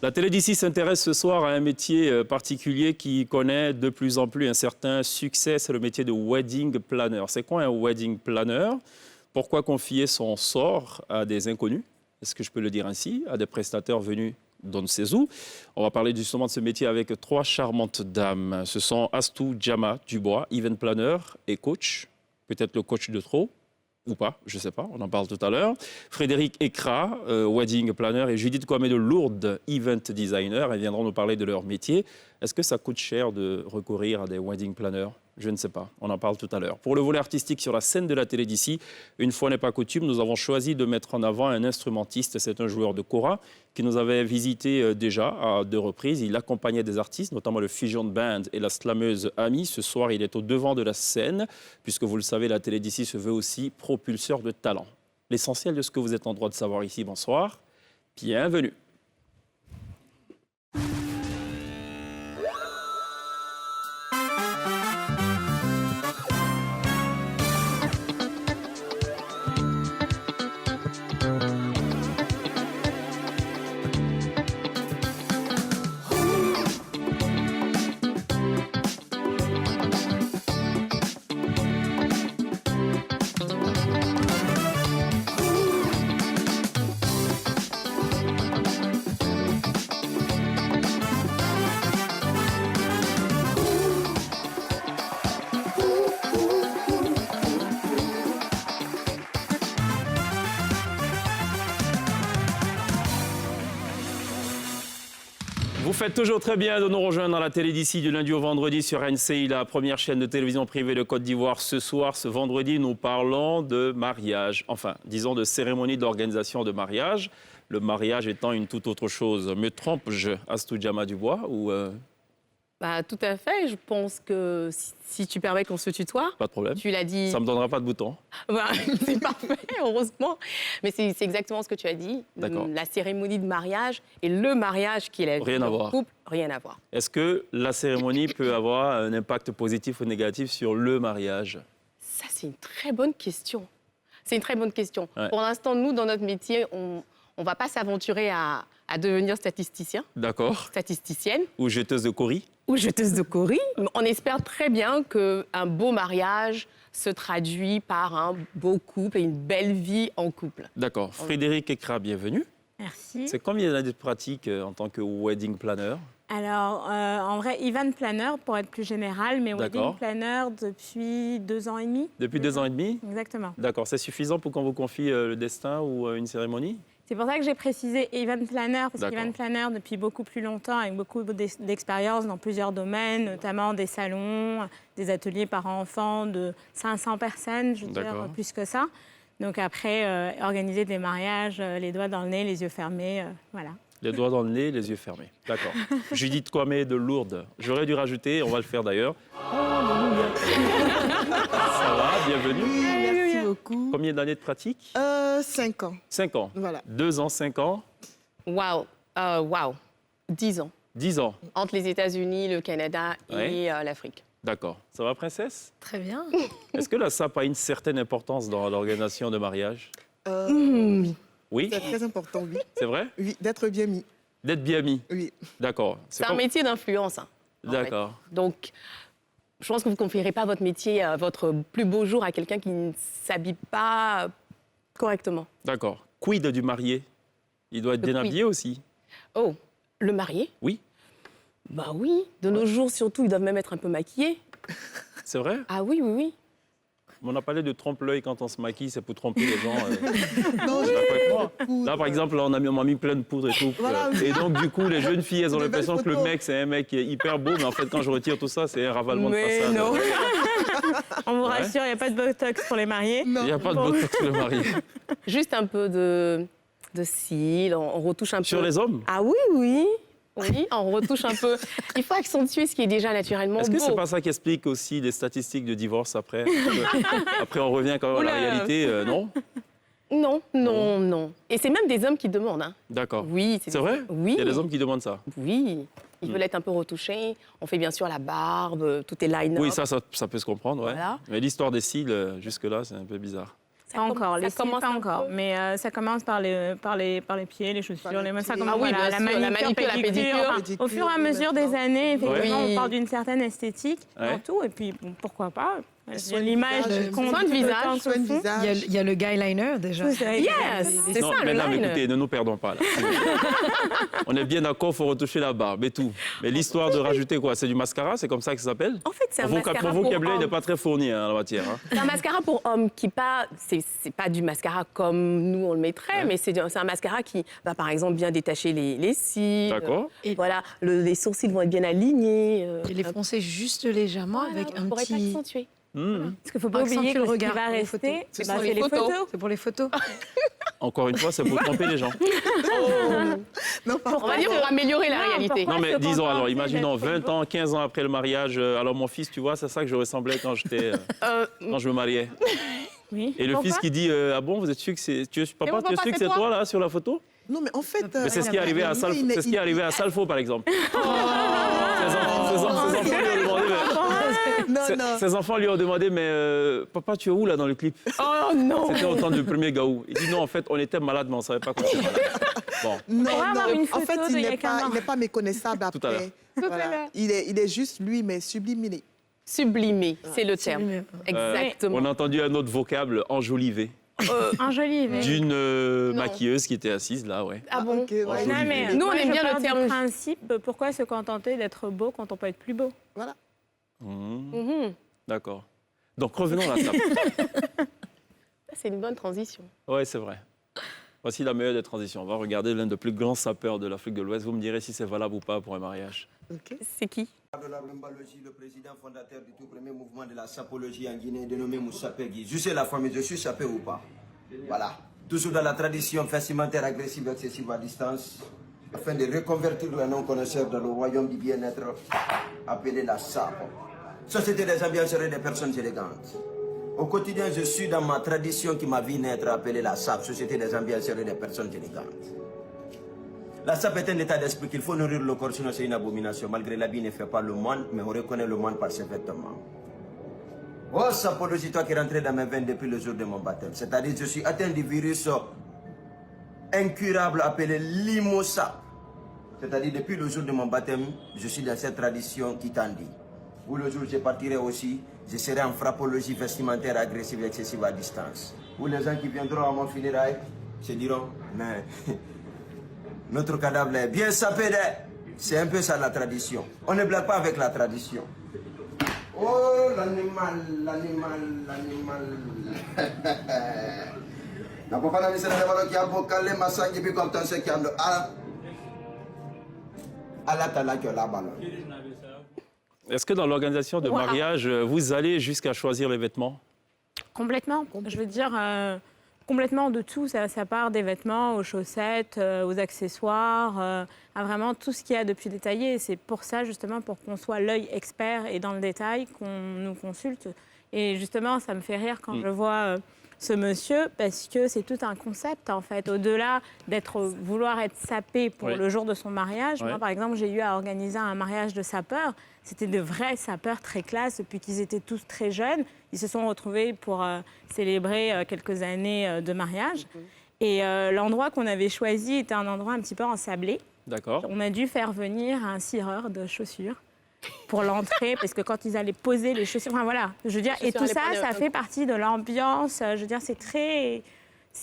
La télé d'ici s'intéresse ce soir à un métier particulier qui connaît de plus en plus un certain succès, c'est le métier de wedding planner. C'est quoi un wedding planner? Pourquoi confier son sort à des inconnus? Est-ce que je peux le dire ainsi? À des prestataires venus d'on ne sait où. On va parler justement de ce métier avec trois charmantes dames. Ce sont Astou Djama Dubois, event planner et coach. Peut-être le coach de trop ou pas, je ne sais pas, on en parle tout à l'heure. Frédéric Ekra, wedding planner, et Judith Kwame de Lourdes, event designer. Elles viendront nous parler de leur métier. Est-ce que ça coûte cher de recourir à des wedding planners? Je ne sais pas, on en parle tout à l'heure. Pour le volet artistique sur la scène de la télé d'ici, une fois n'est pas coutume, nous avons choisi de mettre en avant un instrumentiste. C'est un joueur de kora qui nous avait visité déjà à 2 reprises. Il accompagnait des artistes, notamment le Fusion Band et la slameuse Ami. Ce soir, il est au devant de la scène, puisque vous le savez, la télé d'ici se veut aussi propulseur de talent. L'essentiel de ce que vous êtes en droit de savoir ici, bonsoir, bienvenue. Vous faites toujours très bien de nous rejoindre dans la télé d'ici du lundi au vendredi sur NCI, la première chaîne de télévision privée de Côte d'Ivoire. Ce soir, ce vendredi, nous parlons de mariage. Enfin, disons de cérémonie d'organisation de mariage. Le mariage étant une toute autre chose. Me trompe-je, Astou Djama Dubois ou Tout à fait. Je pense que si tu permets qu'on se tutoie. Pas de problème. Tu l'as dit. Ça ne me donnera pas de bouton. C'est parfait, heureusement. Mais c'est exactement ce que tu as dit. D'accord. La cérémonie de mariage et le mariage qui est la vie Rien à voir. couple, rien à voir. Est-ce que la cérémonie peut avoir un impact positif ou négatif sur le mariage? Ça, c'est une très bonne question. C'est une très bonne question. Ouais. Pour l'instant, nous, dans notre métier, on ne va pas s'aventurer à devenir statisticien, D'accord. statisticienne Ou jeteuse de coris? ou jeteuse de coris. On espère très bien qu'un beau mariage se traduit par un beau couple et une belle vie en couple. D'accord. Frédéric Ekra, bienvenue. Merci. C'est combien d'années de pratique en tant que wedding planner? Alors, en vrai, event planner pour être plus général, mais D'accord. wedding planner depuis 2 ans et demi. Depuis 2 ans et demi? Exactement. D'accord. C'est suffisant pour qu'on vous confie le destin ou une cérémonie? C'est pour ça que j'ai précisé event planner, parce D'accord. qu'event planner depuis beaucoup plus longtemps, avec beaucoup d'expérience dans plusieurs domaines, notamment des salons, des ateliers parents-enfants de 500 personnes, je veux dire, D'accord. plus que ça. Donc après, organiser des mariages, les doigts dans le nez, les yeux fermés, voilà. Les doigts dans le nez, les yeux fermés. D'accord. Judith Kwame de Lourdes. J'aurais dû rajouter, on va le faire d'ailleurs. Ça va, bienvenue. Merci beaucoup. Combien d'années de pratique? 5 ans. 5 ans. Voilà. 2 ans, 5 ans, Waouh, 10 ans. 10 ans. Entre les États-Unis, le Canada et Ouais. l'Afrique. D'accord. Ça va, princesse? Très bien. Est-ce que la SAP a une certaine importance dans l'organisation de mariage? Oui? C'est très important, oui. C'est vrai? Oui, d'être bien mis. D'être bien mis. Oui. D'accord. C'est un métier d'influence. En D'accord. fait. Donc, je pense que vous ne confierez pas votre métier, votre plus beau jour à quelqu'un qui ne s'habille pas correctement. D'accord. Quid du marié? Il doit être Le bien quid. habillé aussi? Oh, le marié? Oui. Bah oui. De nos jours, surtout, ils doivent même être un peu maquillés. C'est vrai? Ah oui, oui, oui. On a parlé de trompe-l'œil quand on se maquille, c'est pour tromper les gens. Non, Je suis d'accord avec moi. poudre. Là, par exemple, on m'a mis plein de poudre et tout. Voilà, oui. Et donc, du coup, les jeunes filles, elles ont Des l'impression belles que le photos. mec, c'est un mec qui est hyper beau. Mais en fait, quand je retire tout ça, c'est un ravalement de Mais façade. non. On vous rassure, il n'y a pas de botox pour les mariés. Il n'y a pas de botox pour le marié. Juste un peu de cils, on retouche un peu. Sur les hommes? Ah oui, oui. Oui, on retouche un peu. Il faut accentuer ce qui est déjà naturellement Est-ce que beau. c'est pas ça qui explique aussi les statistiques de divorce après? Après, on revient quand même à la Oula. réalité, non? Non, non, non. Et c'est même des hommes qui demandent. Hein. D'accord. Oui, C'est vrai? Oui. Il y a des hommes qui demandent ça. Oui. Ils veulent être un peu retouchés. On fait bien sûr la barbe, tout est line-up. Oui, ça peut se comprendre, ouais. Voilà. Mais l'histoire des cils, jusque-là, c'est un peu bizarre. Encore, les ça cils, commence pas un encore. peu. Mais ça commence par les pieds, les chaussures, Par les les mains. Ça pieds. commence, Ah oui, voilà, bien sûr, la manicure, la pédicure. Enfin, au fur et à mesure des maintenant. années, effectivement, Oui. on parle d'une certaine esthétique Ouais. dans tout. Et puis, bon, pourquoi pas Soin de l'image visage, compte soin de tout visage, autant que Soin de le fond. visage. Il y a le guy liner déjà. Tout ça, Yes, c'est Non, ça, le mesdames, line. écoutez, ne nous perdons pas là. On est bien d'accord, il faut retoucher la barbe et tout. Mais l'histoire de rajouter quoi? C'est du mascara, c'est comme ça que ça s'appelle? En fait, c'est un mascara Mon pour vocabulaire n'est hommes. pas très fourni hein, en la matière. Hein. C'est un mascara pour hommes qui pas, c'est pas du mascara comme nous on le mettrait, Ouais. mais c'est un mascara qui va par exemple bien détacher les cils. D'accord. Et- Voilà, les sourcils vont être bien alignés. Et les foncer juste légèrement avec un pour être petit... accentué. Mmh. Parce qu'il ne faut pas Accentue oublier que le ce qui regard va pour les rester, photos. c'est sont les les photos. photos. C'est pour les photos. Encore une fois, c'est pour tromper les gens. Non, pas On va dire pour améliorer la Non, réalité. pourquoi Non, mais se disons, alors, contenter imaginons d'être 20 ans, 15 ans après le mariage. Alors, mon fils, tu vois, c'est ça que je ressemblais quand quand je me mariais. Oui. Et le Pourquoi fils qui dit ah bon, vous êtes sûr que c'est. Papa, mon tu es papa, sûr que c'est c'est toi toi là sur la photo? Non, mais en fait. Mais c'est ce qui est arrivé à Salfo, c'est ce qui est arrivé à Salfo, par exemple. Ses enfants lui ont demandé, Non, non. ses enfants lui ont demandé, mais papa, tu es où là dans le clip? Oh non. C'était au temps du premier Gaou. Il dit non, en fait, on était malade, mais on ne savait pas qu'on était malade. Bon. Non, pourrait avoir une en photo fait, d'il il y a n'est pas, 15 ans. il n'est pas méconnaissable Tout à l'heure. après. Voilà. Il est juste lui, mais sublimé. Sublimé, c'est le terme. Exactement. On a entendu un autre vocable, enjolivé, Enjolivé. d'une Non. maquilleuse qui était assise là, ouais. Ah bon? Ok, ouais. Enjolivé. Non, mais Nous, on moi, aime je bien le pars du terme- principe, pourquoi se contenter d'être beau quand on peut être plus beau? Voilà. Mhm. D'accord. Donc revenons à la table. C'est une bonne transition. Oui, c'est vrai. Voici la meilleure des transitions. On va regarder l'un des plus grands sapeurs de l'Afrique de l'Ouest. Vous me direz si c'est valable ou pas pour un mariage. Ok. C'est qui? Abdoulaye Mbaloji, le président fondateur du tout premier mouvement de la sapologie en Guinée, dénommé Moussa Pegui. Je sais la famille, je suis sapé ou pas. Voilà. Toujours dans la tradition vestimentaire agressive excessive à distance, afin de reconvertir le non-connaisseur dans le royaume du bien-être appelé la SAP. Société des ambiances et des personnes élégantes. Au quotidien, je suis dans ma tradition qui m'a vu naître appelée la SAP, Société des ambiances et des personnes élégantes. La SAP est un état d'esprit qu'il faut nourrir le corps, sinon c'est une abomination. Malgré l'habit ne fait pas le moine, mais on reconnaît le moine par ses vêtements. Oh, sapologie, toi qui es rentré dans mes veines depuis le jour de mon baptême. C'est-à-dire, je suis atteint du virus incurable appelé l'IMOSAP. C'est-à-dire, depuis le jour de mon baptême, je suis dans cette tradition qui t'en dit. Ou le jour où je partirai aussi, je serai en frappologie vestimentaire agressive et excessive à distance. Ou les gens qui viendront à mon funérail se diront, mais notre cadavre est bien sapé. C'est un peu ça la tradition. On ne blague pas avec la tradition. Oh, l'animal. Na papa na misera de balo qui a bocalé masangi bi comme tant ce qui a ala tala que la ballon. Est-ce que dans l'organisation de mariage, vous allez jusqu'à choisir les vêtements? Complètement. Je veux dire, complètement de tout. Ça part des vêtements aux chaussettes, aux accessoires, à vraiment tout ce qu'il y a de plus détaillé. Et c'est pour ça, justement, pour qu'on soit l'œil expert et dans le détail, qu'on nous consulte. Et justement, ça me fait rire quand je vois ce monsieur, parce que c'est tout un concept, en fait. Au-delà vouloir être sapé pour Oui. le jour de son mariage, Oui. moi, par exemple, j'ai eu à organiser un mariage de sapeurs. C'était de vrais sapeurs très classe, depuis qu'ils étaient tous très jeunes. Ils se sont retrouvés pour célébrer quelques années de mariage. Et l'endroit qu'on avait choisi était un endroit un petit peu ensablé. D'accord. On a dû faire venir un cireur de chaussures pour l'entrée, parce que quand ils allaient poser les chaussures, enfin voilà, je veux dire, et chaussures tout allaient ça, prendre ça un fait coup. partie de l'ambiance. Je veux dire, c'est très...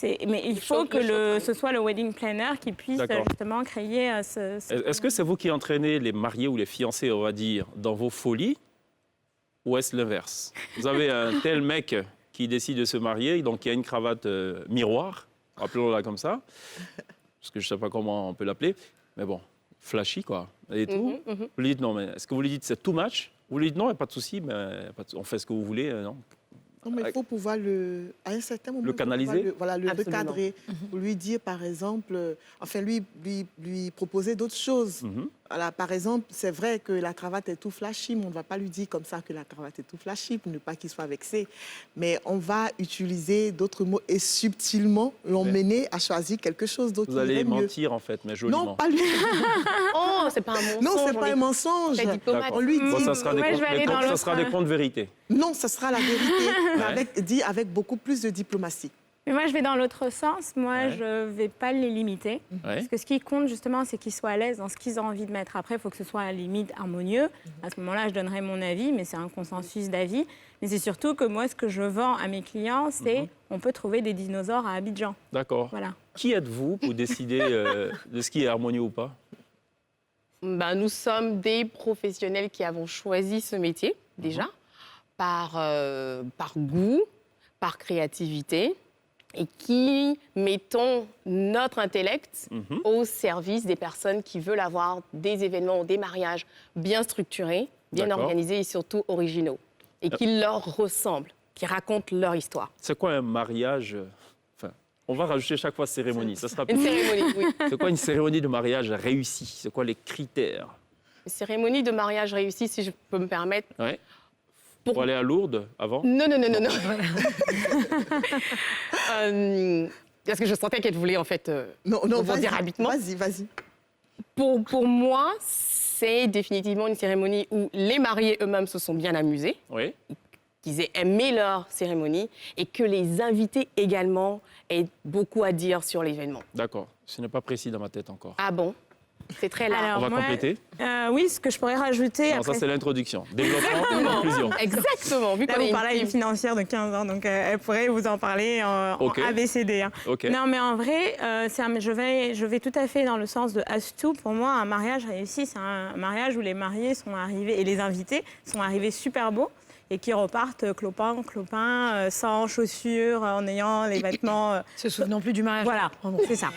Mais il faut chauffe, que le chauffe. ce soit le wedding planner qui puisse D'accord. justement créer ce... Est-ce que c'est vous qui entraînez les mariés ou les fiancés, on va dire, dans vos folies? Ou est-ce l'inverse? Vous avez un tel mec qui décide de se marier, donc il y a une cravate miroir, appelons-la comme ça, parce que je ne sais pas comment on peut l'appeler, mais bon, flashy quoi, et tout. Vous lui dites non, mais est-ce que vous lui dites c'est too much? Vous lui dites non, il n'y a pas de souci, mais on fait ce que vous voulez, non? Non, mais il faut pouvoir à un certain moment, Le il faut pouvoir canaliser? voilà, le Absolument. recadrer, pour lui dire, par exemple, enfin, lui proposer d'autres choses. Voilà, par exemple, c'est vrai que la cravate est tout flashy, mais on ne va pas lui dire comme ça que la cravate est tout flashy pour ne pas qu'il soit vexé. Mais on va utiliser d'autres mots et subtilement l'emmener à choisir quelque chose d'autre. Vous allez mentir en fait, mais joliment. Non, pas lui. Oh, c'est pas un mensonge. Non, c'est on pas est un mensonge. très diplomate. D'accord. On lui dit. Bon, ça sera des Ouais, je contes, vais aller dans ça l'autre, sera des contes vérités. Non, ça sera la vérité, mais dit avec beaucoup plus de diplomatie. Mais moi, je vais dans l'autre sens. Moi, Ouais. je ne vais pas les limiter. Ouais. Parce que ce qui compte, justement, c'est qu'ils soient à l'aise dans ce qu'ils ont envie de mettre. Après, il faut que ce soit à la limite harmonieux. À ce moment-là, je donnerai mon avis, mais c'est un consensus d'avis. Mais c'est surtout que moi, ce que je vends à mes clients, c'est on peut trouver des dinosaures à Abidjan. D'accord. Voilà. Qui êtes-vous pour décider de ce qui est harmonieux ou pas? Ben, nous sommes des professionnels qui avons choisi ce métier, déjà, par goût, par créativité, et qui mettons notre intellect au service des personnes qui veulent avoir des événements ou des mariages bien structurés, bien D'accord. organisés et surtout originaux, et qui leur ressemblent, qui racontent leur histoire. C'est quoi un mariage? Enfin, on va rajouter chaque fois cérémonie. Ça sera Une plus... cérémonie, oui. C'est quoi une cérémonie de mariage réussie? C'est quoi les critères? Une cérémonie de mariage réussie, si je peux me permettre. Ouais. Pour aller à Lourdes avant? Non. Parce que je sentais qu'elle voulait en fait Non, rebondir vas-y, rapidement. vas-y. Pour moi, c'est définitivement une cérémonie où les mariés eux-mêmes se sont bien amusés, Oui. qu'ils aient aimé leur cérémonie et que les invités également aient beaucoup à dire sur l'événement. D'accord. Ce n'est pas précis dans ma tête encore. Ah bon? C'est très large. Alors, On va moi, compléter? Oui, ce que je pourrais rajouter... Non, après, ça, c'est l'introduction. Développement, conclusion. Exactement. Vu Là, qu'on est vous une parlez à une team. financière de 15 ans, donc elle pourrait vous en parler en Ok. ABCD. hein. OK. Non, mais en vrai, je vais tout à fait dans le sens de As2. Pour moi, un mariage réussi, c'est un mariage où les mariés sont arrivés et les invités sont arrivés super beaux et qui repartent clopin, sans chaussures, en ayant les vêtements... Se souvenant plus du mariage. Voilà, c'est ça.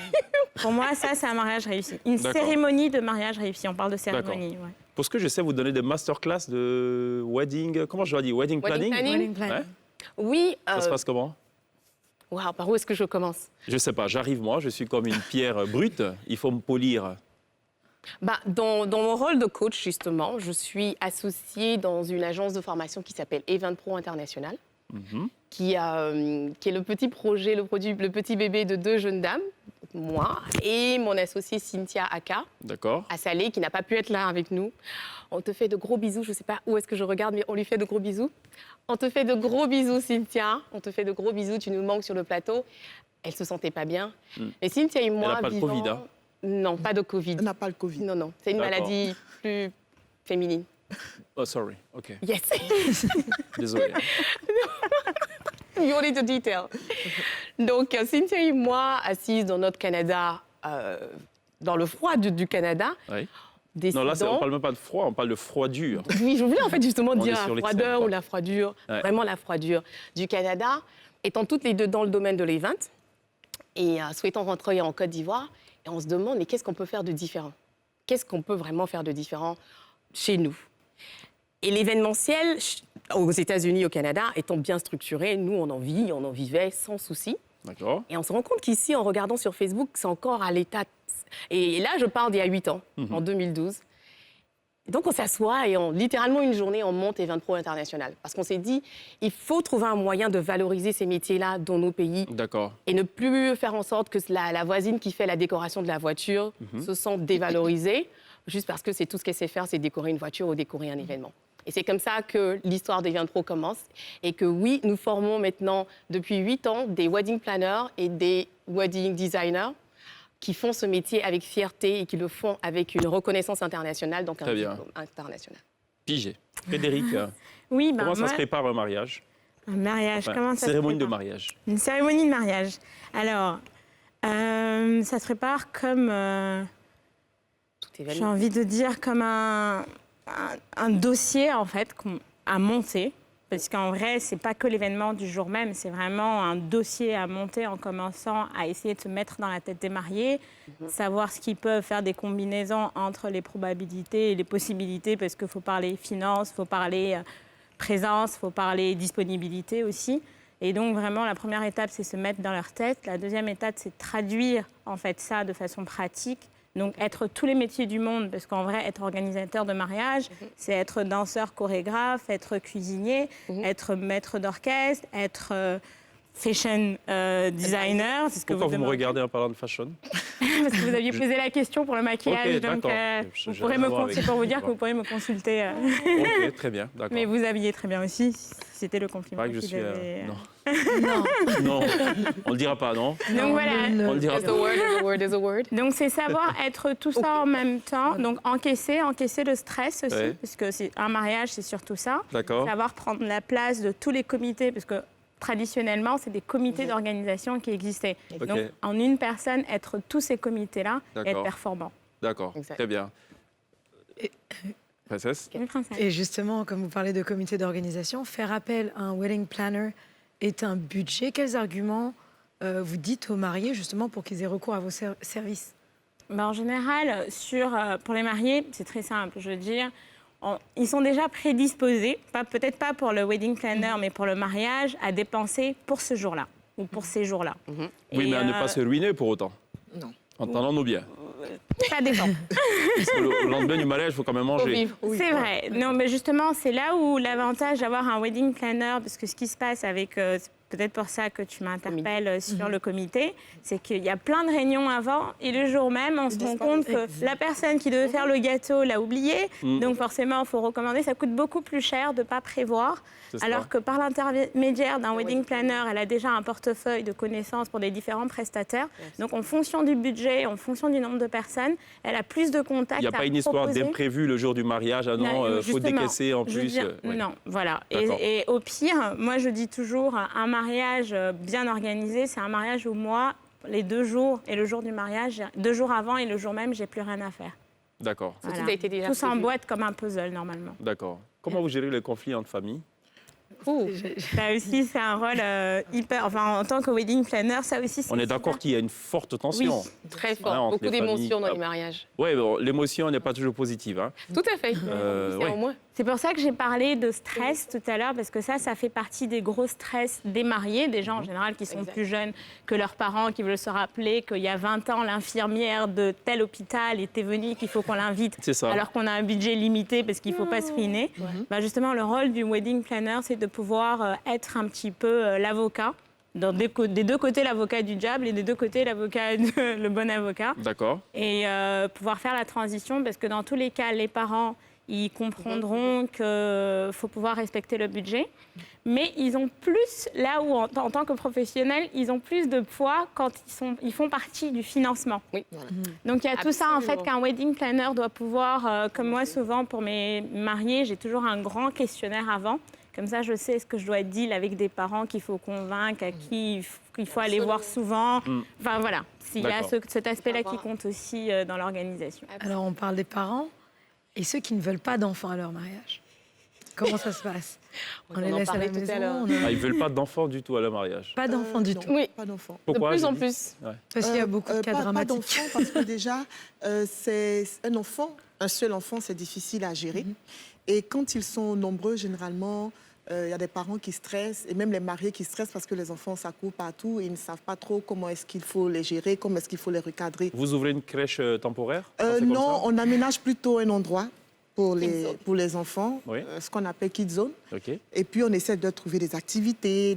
Pour moi, ça, c'est un mariage réussi. Une D'accord. cérémonie de mariage réussi. On parle de cérémonie. Ouais. Pour ce que je sais, vous donnez des masterclass de wedding... Comment je dois dire? Wedding planning? Wedding planning. Ouais. Oui. Ça se passe comment? Wow, par où est-ce que je commence? Je sais pas. J'arrive, moi. Je suis comme une pierre brute. Il faut me polir. Bah, dans mon rôle de coach, justement, je suis associée dans une agence de formation qui s'appelle Event Pro International, qui est le petit projet, le petit bébé de 2 jeunes dames, moi et mon associée Cynthia Aka, D'accord. à Salé, qui n'a pas pu être là avec nous. On te fait de gros bisous. Je ne sais pas où est-ce que je regarde, mais on lui fait de gros bisous. On te fait de gros bisous, Cynthia. On te fait de gros bisous. Tu nous manques sur le plateau. Elle ne se sentait pas bien. Mais Cynthia et moi, n'a pas de vivant... Covid, hein? Non, pas de Covid. On n'a pas le Covid. Non. C'est une D'accord. maladie plus féminine. Oh, sorry. OK. Yes. Désolé. You need the detail. Donc, Cynthia et moi, assises dans notre Canada, dans le froid du Canada, Oui. décidons... Non, là, on ne parle même pas de froid, on parle de froidure. Oui, je voulais en fait justement On dire est la sur l'extrême, froideur quoi. ou la froidure, Ouais. vraiment la froidure du Canada, étant toutes les deux dans le domaine de l'event et souhaitant rentrer en Côte d'Ivoire. Et on se demande, mais qu'est-ce qu'on peut faire de différent? Qu'est-ce qu'on peut vraiment faire de différent chez nous? Et l'événementiel, aux États-Unis, au Canada, étant bien structuré, nous, on en vivait sans souci. D'accord. Et on se rend compte qu'ici, en regardant sur Facebook, c'est encore à l'état... Et là, je parle d'il y a 8 ans, en 2012. Donc, on s'assoit et littéralement, une journée, on monte Event Pro International. Parce qu'on s'est dit, il faut trouver un moyen de valoriser ces métiers-là dans nos pays D'accord. et ne plus faire en sorte que la voisine qui fait la décoration de la voiture se sente dévalorisée, juste parce que c'est tout ce qu'elle sait faire, c'est décorer une voiture ou décorer un événement. Et c'est comme ça que l'histoire d'Event Pro commence. Et que oui, nous formons maintenant, depuis 8 ans, des wedding planners et des wedding designers qui font ce métier avec fierté et qui le font avec une reconnaissance internationale, donc un Très bien. diplôme international. Pigé. Frédéric, Oui, comment ça moi, se prépare un mariage? un mariage, Enfin, comment ça cérémonie se de prépare? mariage. Une cérémonie de mariage. Alors, ça se prépare comme, Tout j'ai événement. envie de dire, comme un dossier, en fait, à monter. Parce qu'en vrai, c'est pas que l'événement du jour même, c'est vraiment un dossier à monter en commençant à essayer de se mettre dans la tête des mariés, savoir ce qu'ils peuvent faire des combinaisons entre les probabilités et les possibilités, parce qu'il faut parler finances, il faut parler présence, il faut parler disponibilité aussi. Et donc, vraiment, la première étape, c'est se mettre dans leur tête. La deuxième étape, c'est traduire, en fait, ça de façon pratique. Donc, être tous les métiers du monde, parce qu'en vrai, être organisateur de mariage, c'est être danseur, chorégraphe, être cuisinier, être maître d'orchestre, être fashion designer. C'est ce que Pourquoi vous me demandez. regardez en parlant de fashion? Parce que vous aviez posé la question pour le maquillage. Ok, donc, d'accord. vous J'ai pourrez rien à me voir avec c'est pour vous dire ça. que vous pourrez me consulter. Ok, très bien, d'accord. Mais vous habillez très bien aussi. C'était le compliment. Pas que je qu'il suis... avait, Non. Non. Non, on le dira pas, non? Donc voilà. On le dira Is a pas. word, is a word, is a word. Donc c'est savoir être tout ça en même temps. Donc encaisser le stress aussi, Ouais. parce que c'est un mariage, c'est surtout ça. D'accord. Savoir prendre la place de tous les comités, parce que traditionnellement, c'est des comités d'organisation qui existaient. Ok. Donc en une personne, être tous ces comités-là et être D'accord. performant. D'accord, Exact. très bien. Princesse? Oui, princesse. Et justement, comme vous parlez de comité d'organisation, faire appel à un wedding planner est un budget. Quels arguments vous dites aux mariés justement pour qu'ils aient recours à vos services? Ben, en général, pour les mariés, c'est très simple. Je veux dire, ils sont déjà prédisposés, peut-être pas pour le wedding planner, mais pour le mariage, à dépenser pour ce jour-là ou pour ces jours-là. Oui, Et, mais à ne pas se ruiner pour autant. Non. Entendons-nous bien. Ça dépend. Parce que le lendemain du mariage, il faut quand même Faut manger. vivre. C'est vrai. Non, mais justement, c'est là où l'avantage d'avoir un wedding planner, parce que ce qui se passe avec, c'est peut-être pour ça que tu m'interpelles sur le comité, c'est qu'il y a plein de réunions avant et le jour même, on se rend compte que la personne qui devait faire le gâteau l'a oublié. Donc forcément, il faut recommander. Ça coûte beaucoup plus cher de ne pas prévoir. C'est ça. Alors que par l'intermédiaire d'un wedding planner, elle a déjà un portefeuille de connaissances pour les différents prestataires. Donc en fonction du budget, en fonction du nombre de personnes, elle a plus de contacts. Il n'y a pas une histoire d'imprévu le jour du mariage. Ah non, il faut justement, décaisser en je veux plus. dire, Ouais. Non, voilà. D'accord. Et au pire, moi je dis toujours, un mariage bien organisé, c'est un mariage où moi, les 2 jours et le jour du mariage, 2 jours avant et le jour même, j'ai plus rien à faire. D'accord, Tout a été déjà Tout prévu. s'emboîte comme un puzzle normalement. d'accord. Comment vous gérez les conflits entre familles? Ouh. Ça aussi, c'est un rôle hyper. Enfin, en tant que wedding planner, ça aussi, c'est. On est d'accord super. qu'il y a une forte tension. Très Ouais, fort. entre Beaucoup les d'émotions familles. dans les mariages. Oui, bon, l'émotion n'est pas toujours positive. Hein. Tout à fait. ouais. Au moins. C'est pour ça que j'ai parlé de stress tout à l'heure, parce que ça fait partie des gros stress des mariés, des gens en général qui sont Exact. plus jeunes que leurs parents, qui veulent se rappeler qu'il y a 20 ans, l'infirmière de tel hôpital était venue, qu'il faut qu'on l'invite, C'est ça. alors qu'on a un budget limité parce qu'il ne faut pas se ruiner. Bah justement, le rôle du wedding planner, c'est de pouvoir être un petit peu l'avocat. Des 2 côtés, l'avocat du diable et des 2 côtés, le bon avocat. D'accord. Et pouvoir faire la transition, parce que dans tous les cas, les parents, ils comprendront qu'il faut pouvoir respecter le budget. Mais ils ont plus, là où en tant que professionnels, ils ont plus de poids quand ils font partie du financement. Oui. Donc il y a tout ça en fait Absolument. qu'un wedding planner doit pouvoir, comme moi souvent pour mes mariés, j'ai toujours un grand questionnaire avant. Comme ça, je sais ce que je dois deal avec des parents qu'il faut convaincre, à qui il faut aller voir souvent. Enfin voilà, il y a D'accord. cet aspect-là qui compte aussi dans l'organisation. Alors, on parle des parents et ceux qui ne veulent pas d'enfants à leur mariage. Comment ça se passe? On les en laisse à la parlait tout à maison, l'heure. on a Ah, ils ne veulent pas d'enfants du tout à leur mariage. pas d'enfants du Non, tout. Oui. Pas d'enfants. Pourquoi, de plus en Julie? plus. Ouais. Parce qu'il y a beaucoup de cas Pas dramatiques. d'enfants, parce que déjà, c'est un enfant, un seul enfant, c'est difficile à gérer. Et quand ils sont nombreux, généralement, il y a des parents qui stressent, et même les mariés qui stressent parce que les enfants, ça court partout, et ils ne savent pas trop comment est-ce qu'il faut les gérer, comment est-ce qu'il faut les recadrer. Vous ouvrez une crèche temporaire? quand c'est comme Non, ça on aménage plutôt un endroit pour Kids les, zone. pour les enfants, Oui. ce qu'on appelle Kids Zone. Ok. Et puis, on essaie de trouver des activités,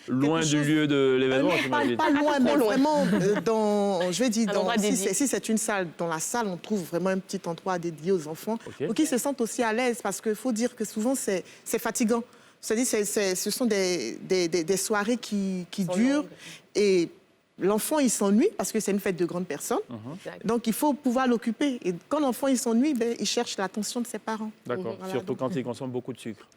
Loin quelque du chose- lieu de l'événement, non, j'imagine. pas loin, mais loin. vraiment dans, je vais dire, Un endroit dédié. si c'est une salle, dans la salle, on trouve vraiment un petit endroit dédié aux enfants Ok. pour qu'ils se sentent aussi à l'aise, parce qu'il faut dire que souvent, c'est fatigant. C'est-à-dire, ce sont des soirées qui durent, longues. et l'enfant, il s'ennuie, parce que c'est une fête de grandes personnes. Exact. Donc, il faut pouvoir l'occuper. Et quand l'enfant, il s'ennuie, il cherche l'attention de ses parents. D'accord. Voilà, Surtout donc- quand ils consomment beaucoup de sucre.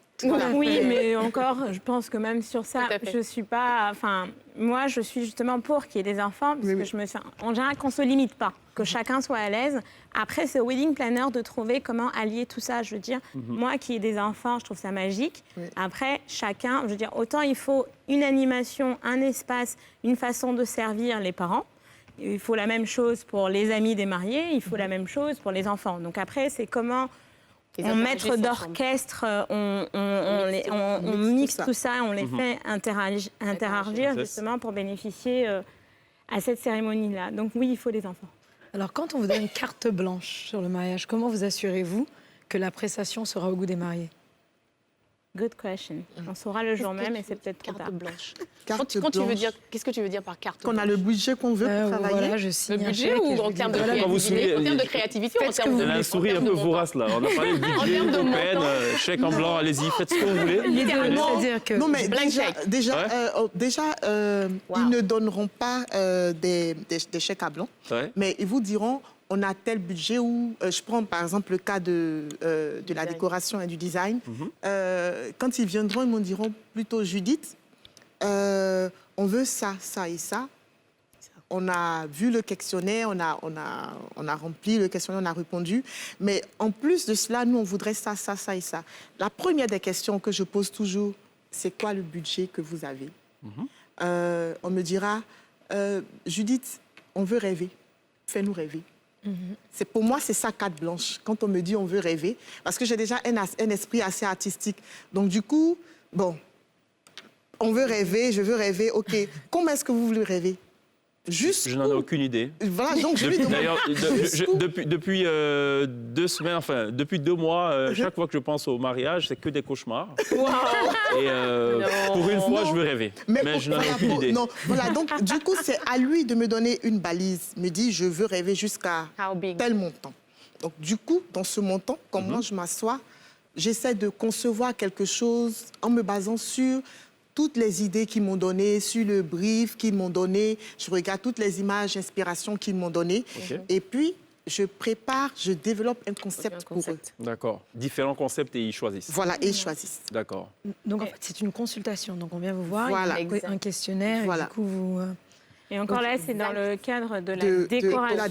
Oui, mais encore, je pense que même sur ça, Tout à fait. je suis pas. Enfin, moi, je suis justement pour qu'il y ait des enfants, parce que je me sens. En général, qu'on se limite pas, que chacun soit à l'aise. Après, c'est au wedding planner de trouver comment allier tout ça. Je veux dire, moi qui ai des enfants, je trouve ça magique. Oui. Après, chacun, je veux dire, autant il faut une animation, un espace, une façon de servir les parents. Il faut la même chose pour les amis des mariés, il faut la même chose pour les enfants. Donc après, c'est comment. Les En maître interagissent d'orchestre, on mixe tout ça, on les fait interagir justement pour bénéficier à cette cérémonie-là. Donc oui, il faut des enfants. Alors, quand on vous donne une carte blanche sur le mariage, comment vous assurez-vous que la prestation sera au goût des mariés? Good question. On saura le jour même et c'est peut-être trop Carte tard. blanche. Carte Quand tu veux blanche. dire, qu'est-ce que tu veux dire par carte Qu'on a blanche? le budget qu'on veut pour travailler. Voilà, je Le signe un budget chèque et ou je en vous termes dis, de voilà, Quand vous créativité? signez- En termes de créativité ou en termes de Elle a un sourire un peu vorace, là. On a parlé de budget, termes de de peine, montant. chèque en blanc, allez-y, faites ce que vous voulez. Littéralement. C'est-à-dire que Non, mais Blank déjà, chèque. Wow. ils ne donneront pas des chèques à blanc, Ouais. mais ils vous diront, on a tel budget où, je prends par exemple le cas de la Design. décoration et du design. Quand ils viendront, ils me diront plutôt, Judith, on veut ça, ça et ça. On a vu le questionnaire, on a rempli le questionnaire, on a répondu. Mais en plus de cela, nous, on voudrait ça, ça, ça et ça. La première des questions que je pose toujours, c'est quoi le budget que vous avez? On me dira, Judith, on veut rêver. Fais-nous rêver. Pour moi, c'est ça, carte blanche. Quand on me dit on veut rêver, parce que j'ai déjà un esprit assez artistique. Donc, du coup, bon, on veut rêver, je veux rêver, OK. Comment est-ce que vous voulez rêver? Juste. Je n'en ai aucune idée. Voilà, donc je lui demande. D'ailleurs, depuis 2 semaines, enfin, depuis 2 mois, chaque fois que je pense au mariage, c'est que des cauchemars. Et pour une fois, je veux rêver. Mais je n'en ai voilà, aucune idée. Non, voilà, donc du coup, c'est à lui de me donner une balise. Me dit, je veux rêver jusqu'à How big? tel montant. Donc, du coup, dans ce montant, quand moi je m'assois, j'essaie de concevoir quelque chose en me basant sur toutes les idées qu'ils m'ont données, sur le brief qu'ils m'ont donné. Je regarde toutes les images, inspirations qu'ils m'ont données. Ok. Et puis, je prépare, je développe un concept pour eux. D'accord. Différents concepts et ils choisissent. Voilà, et ils choisissent. D'accord. donc en fait, c'est une consultation. Donc on vient vous voir, Voilà. il y a un questionnaire, Voilà. et du coup vous. Et encore là, c'est dans le cadre de la De décoration. la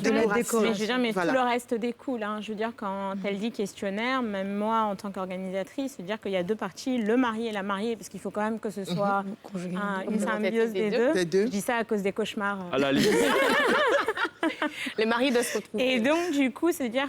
Mais je veux dire, mais Voilà. tout le reste découle. Hein. Je veux dire, quand elle dit questionnaire, même moi, en tant qu'organisatrice, je veux dire qu'il y a 2 parties, le marié et la mariée, parce qu'il faut quand même que ce soit Conjuguer. une symbiose des deux. Les deux. Je dis ça à cause des cauchemars. À la limite. Les mariés doivent se retrouver. Et donc, du coup, c'est-à-dire,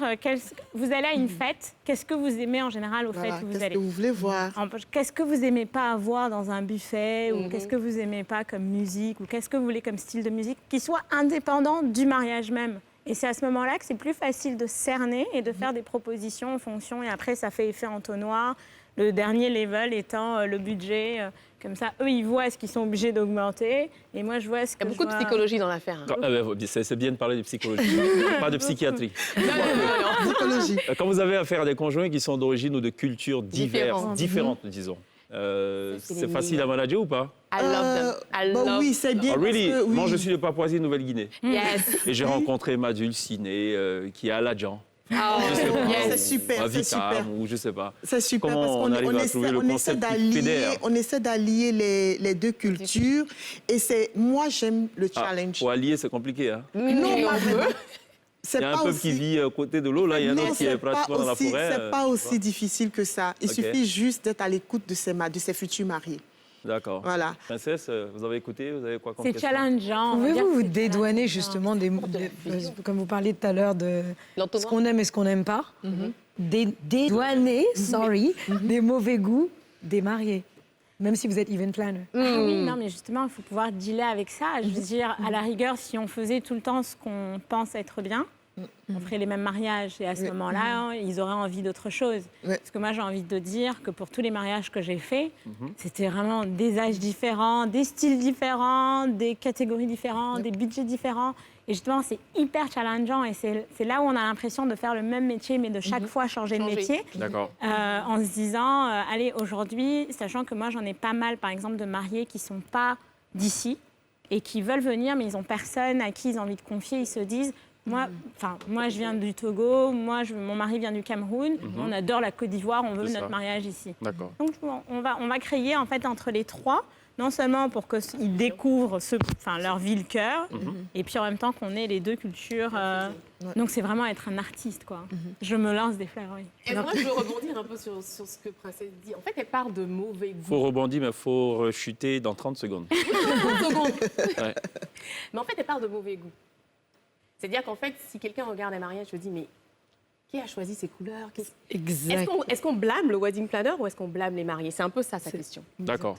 vous allez à une fête, qu'est-ce que vous aimez en général aux Voilà, fêtes où vous qu'est-ce allez? que vous voulez voir? Qu'est-ce que vous aimez pas avoir dans un buffet ou qu'est-ce que vous aimez pas comme musique ou qu'est-ce que vous voulez comme style de musique qui soit indépendant du mariage même. Et c'est à ce moment-là que c'est plus facile de cerner et de faire des propositions en fonction et après ça fait effet entonnoir. Le dernier level étant le budget. Comme ça, eux, ils voient ce qu'ils sont obligés d'augmenter et moi, je vois ce que Il y a beaucoup de psychologie dans l'affaire. hein. C'est bien de parler de psychologie, pas de psychiatrie. Psychologie. Quand vous avez affaire à des conjoints qui sont d'origine ou de cultures diverses, différentes, disons, c'est c'est les facile à manager ou pas? I love them. I Bon, love oui, c'est bien. Oh, really? parce que, oui. Moi, je suis de Papouasie, Nouvelle-Guinée. Yes. Et j'ai rencontré ma dulcinée qui est à Ladjan. Oh, Je sais pas, yes. C'est super, à c'est Vitam, super. ou je sais pas. C'est super Comment parce on qu'on arrive à trouver le essaie concept qui fédère? on essaie d'allier les deux cultures. Et c'est moi, j'aime le Ah, challenge. pour allier, c'est compliqué. Hein? Non, Mais pas on vraiment. veut. C'est Il y a un pas peuple aussi- qui vit à côté de l'eau, là, il y a un Non, autre qui c'est est pratiquement dans la aussi- forêt. C'est pas aussi difficile que ça. Il Ok. suffit juste d'être à l'écoute de ses futurs mariés. D'accord. Voilà. Princesse, vous avez écouté? Vous avez quoi comme c'est question? challengeant. on va dire Pouvez-vous que vous c'est dédouaner challengeant. justement comme vous parliez tout à l'heure de ce L'entonnoir. qu'on aime et ce qu'on n'aime pas, dédouaner, des mauvais goûts des mariés, même si vous êtes event planner. Ah oui, non, mais justement, il faut pouvoir dealer avec ça. Je veux dire, à la rigueur, si on faisait tout le temps ce qu'on pense être bien, on ferait les mêmes mariages. Et à ce moment-là, ils auraient envie d'autre chose. Ouais. Parce que moi, j'ai envie de dire que pour tous les mariages que j'ai faits, c'était vraiment des âges différents, des styles différents, des catégories différentes, des budgets différents. Et justement, c'est hyper challengeant. Et c'est là où on a l'impression de faire le même métier, mais de chaque fois changer de Changer. métier. D'accord. En se disant, allez, aujourd'hui, sachant que moi, j'en ai pas mal, par exemple, de mariés qui ne sont pas d'ici et qui veulent venir, mais ils n'ont personne à qui ils ont envie de confier. Ils se disent, moi, je viens du Togo, mon mari vient du Cameroun, on adore la Côte d'Ivoire, on veut C'est notre ça. mariage ici. D'accord. Donc, on va créer, en fait, entre les trois, non seulement pour qu'ils découvrent leur ville cœur, et puis en même temps qu'on ait les deux cultures. Donc, c'est vraiment être un artiste, quoi. Je me lance des fleurs, oui. Et moi, je veux rebondir un peu sur ce que Princesse dit. En fait, elle parle de mauvais goût. Faut rebondir, mais il faut rechuter dans 30 secondes. 30 secondes. Ouais. Mais en fait, elle parle de mauvais goût. C'est-à-dire qu'en fait, si quelqu'un regarde un mariage, je me dis, mais qui a choisi ces couleurs? Exact. Est-ce qu'on blâme le wedding planner ou est-ce qu'on blâme les mariés? C'est un peu ça, sa question. D'accord.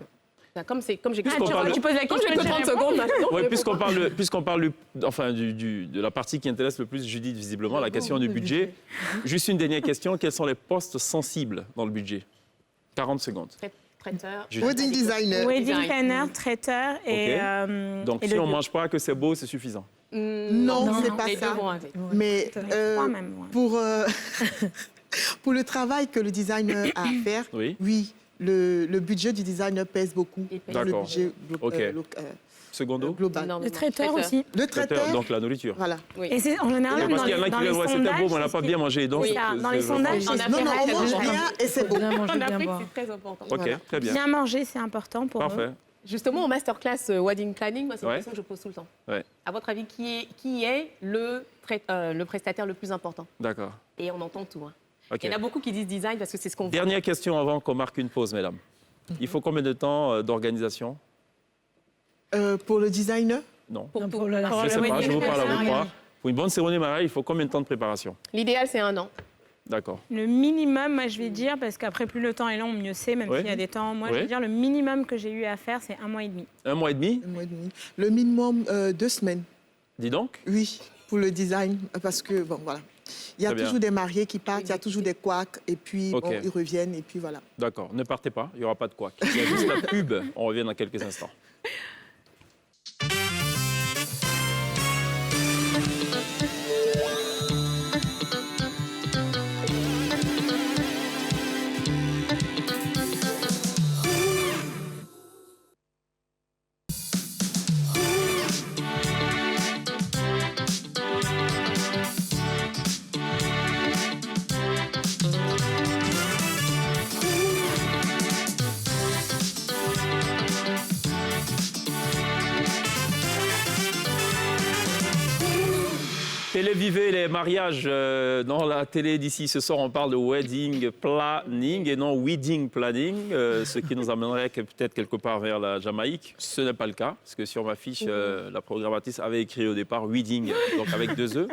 Comme j'ai Puisqu'on parle- Tu poses la Comme question, j'ai que je 30 réponds. secondes maintenant. Ouais, je puisqu'on réponds parle, de la partie qui intéresse le plus Judith, visiblement, la question du budget. Juste une dernière question. Quels sont les postes sensibles dans le budget? 40 secondes. Traiteur. Wedding designer. Wedding planner, traiteur et. Donc, et si le on ne bio. mange pas que c'est beau, c'est suffisant. Non, c'est pas Les deux ça. vont avec. Mais Les trois même, ouais. pour le travail que le designer a à faire, Oui. oui, le budget du designer pèse beaucoup. Il pèse. Dans le D'accord. budget Ok. Secondo, global. Énormément. Le traiteur aussi. Le traiteur, donc la nourriture. voilà. Oui. Et c'est en général, Et même parce dans qu'il y en a les, qui dans disent les ouais, c'était sondages. beau, mais on n'a pas bien mangé. Donc, Oui, ça, dans les c'est- sondages, En c'est Afrique, Non, non, on c'est mange important. bien et c'est beau. Bien manger, En bien Afrique, boire. c'est très important. Ok, Voilà. très bien. Bien manger, c'est important pour Parfait. eux. Justement, au masterclass wedding planning, moi, c'est une Ouais. question que je pose tout le temps. Ouais. À votre avis, qui est le prestataire le plus important? D'accord. Et on entend tout. Hein. Ok. Il y en a beaucoup qui disent design parce que c'est ce qu'on voit. Dernière question avant qu'on marque une pause, mesdames. Il faut combien de temps d'organisation? Pour le designer, Non. Pour Non, tout. pour le- Je Pour ne le sais pas, wedding je vous parle à planner. vous trois. Pour une bonne cérémonie de mariage, il faut combien de temps de préparation? L'idéal, c'est 1 an. D'accord. Le minimum, moi je vais dire, parce qu'après plus le temps est long, mieux c'est, même Oui. s'il y a des temps. Moi je Oui. vais dire le minimum que j'ai eu à faire, c'est 1 mois et demi. 1 mois et demi? 1 mois et demi. Le minimum 2 semaines, Dis donc. oui, pour le design, parce que, bon, voilà. Il y a Très bien. toujours des mariés qui partent, il y a toujours des couacs, et puis Ok. bon, ils reviennent, et puis voilà. D'accord. Ne partez pas, il n'y aura pas de couac. Il y a juste la pub. On revient dans quelques instants. Télévivez les mariages dans la télé d'ici ce soir. On parle de wedding planning et non wedding planning, ce qui nous amènerait peut-être quelque part vers la Jamaïque. Ce n'est pas le cas, parce que sur ma fiche, la programmatrice avait écrit au départ wedding, donc avec 2 E.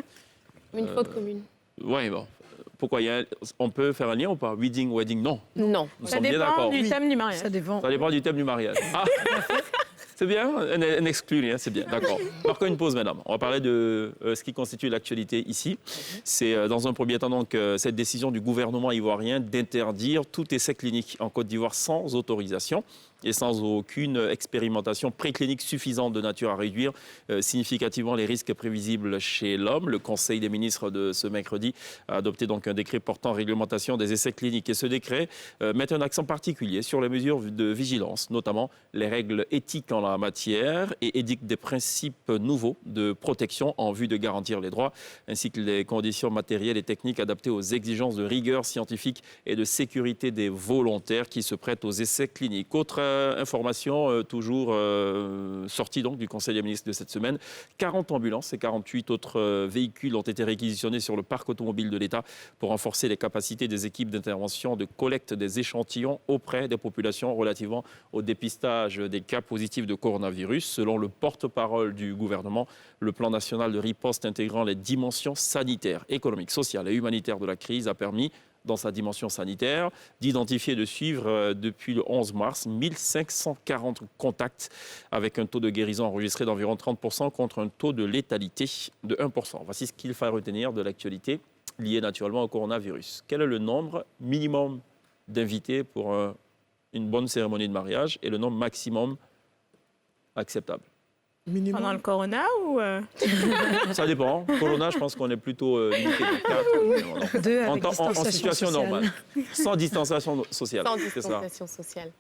Une faute commune. Oui, bon. Pourquoi on peut faire un lien ou pas? Wedding, wedding, non. Non. Nous Ça sommes bien dépend d'accord. du Oui. thème du mariage. Ça dépend. Ça dépend du thème du mariage. Ah, c'est bien, un exclu, hein, c'est bien, d'accord. Marquons une pause, madame. On va parler de ce qui constitue l'actualité ici. C'est dans un premier temps donc cette décision du gouvernement ivoirien d'interdire tout essai clinique en Côte d'Ivoire sans autorisation et sans aucune expérimentation préclinique suffisante de nature à réduire significativement les risques prévisibles chez l'homme. Le Conseil des ministres de ce mercredi a adopté donc un décret portant réglementation des essais cliniques. Et ce décret met un accent particulier sur les mesures de vigilance, notamment les règles éthiques en la matière, et édicte des principes nouveaux de protection en vue de garantir les droits, ainsi que les conditions matérielles et techniques adaptées aux exigences de rigueur scientifique et de sécurité des volontaires qui se prêtent aux essais cliniques. Autre information toujours sortie donc du Conseil des ministres de cette semaine, 40 ambulances et 48 autres véhicules ont été réquisitionnés sur le parc automobile de l'État pour renforcer les capacités des équipes d'intervention de collecte des échantillons auprès des populations relativement au dépistage des cas positifs de coronavirus. Selon le porte-parole du gouvernement, le plan national de riposte intégrant les dimensions sanitaires, économiques, sociales et humanitaires de la crise a permis, dans sa dimension sanitaire, d'identifier et de suivre depuis le 11 mars 1540 contacts avec un taux de guérison enregistré d'environ 30% contre un taux de létalité de 1%. Voici ce qu'il faut retenir de l'actualité liée naturellement au coronavirus. Quel est le nombre minimum d'invités pour une bonne cérémonie de mariage et le nombre maximum acceptable? Minimum. Pendant le corona ou Ça dépend. Corona, je pense qu'on est plutôt limité. à 4. 2 En, avec en distanciation situation sociale. normale, sans distanciation sociale. Sans c'est ça. distanciation sociale.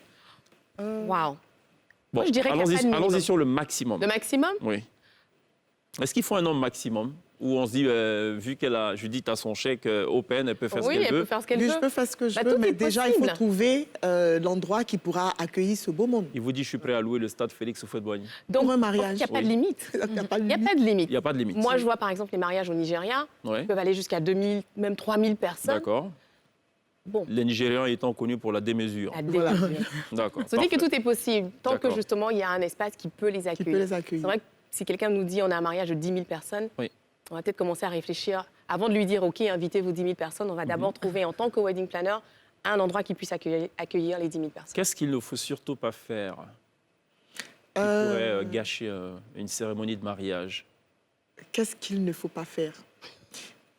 Waouh. Bon, je dirais qu'il y a pas de minimum. allons-y sur le maximum. Le maximum? Oui. Est-ce qu'il faut un nombre maximum où on se dit, vu qu'elle a, Judith a son chèque open, elle peut faire Oui, ce elle qu'elle peut veut? faire ce qu'elle Oui, veut. je peux faire ce que je Bah, veux, tout mais est déjà, il faut possible. trouver l'endroit qui pourra accueillir ce beau monde. Il vous dit, je suis prêt à louer le stade Félix Houphouët-Boigny. Donc, Pour un mariage. il n'y a pas Oui. de limite. Il n'y a pas de Il n'y a limite. pas de limite. Il n'y a pas de limite. Moi, je vois par exemple les mariages au Nigeria, Ouais. ils peuvent aller jusqu'à 2000, même 3000 personnes. D'accord. Bon, Les Nigérians étant connus pour la démesure. la Voilà. démesure. D'accord. Se dit que Parfait. tout est possible, tant que D'accord. justement il y a un espace qui peut les Qui accueillir. peut les C'est accueillir. vrai que si quelqu'un nous dit on a un mariage de 10 000 personnes, Oui. on va peut-être commencer à réfléchir. Avant de lui dire OK, invitez vos 10 000 personnes, on va d'abord trouver en tant que wedding planner un endroit qui puisse accueillir les 10 000 personnes. Qu'est-ce qu'il ne faut surtout pas faire qui Euh, pourrait gâcher une cérémonie de mariage? Qu'est-ce qu'il ne faut pas faire?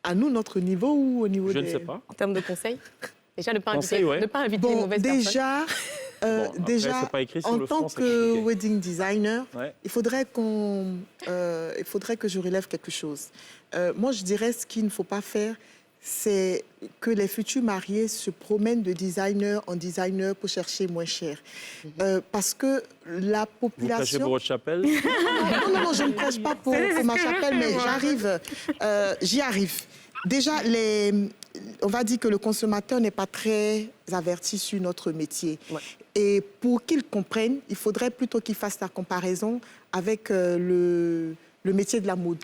À nous, notre niveau ou au niveau Je des... ne sais pas. En termes de conseils, Déjà, ne pas Conseil, inviter, ouais. ne pas inviter les Bon, mauvaises personnes. déjà, Après, déjà c'est pas écrit sur en le tant front, c'est que compliqué. wedding designer, Ouais. il faudrait que je relève quelque chose. Moi, je dirais ce qu'il ne faut pas faire, c'est que les futurs mariés se promènent de designer en designer pour chercher moins cher. Parce que la Vous prêchez population... pour votre chapelle? Non, je ne prêche pas pour ma chapelle, mais j'arrive, j'y arrive. Déjà, on va dire que le consommateur n'est pas très averti sur notre métier. Ouais. Et pour qu'il comprenne, il faudrait plutôt qu'il fasse la comparaison avec le métier de la mode.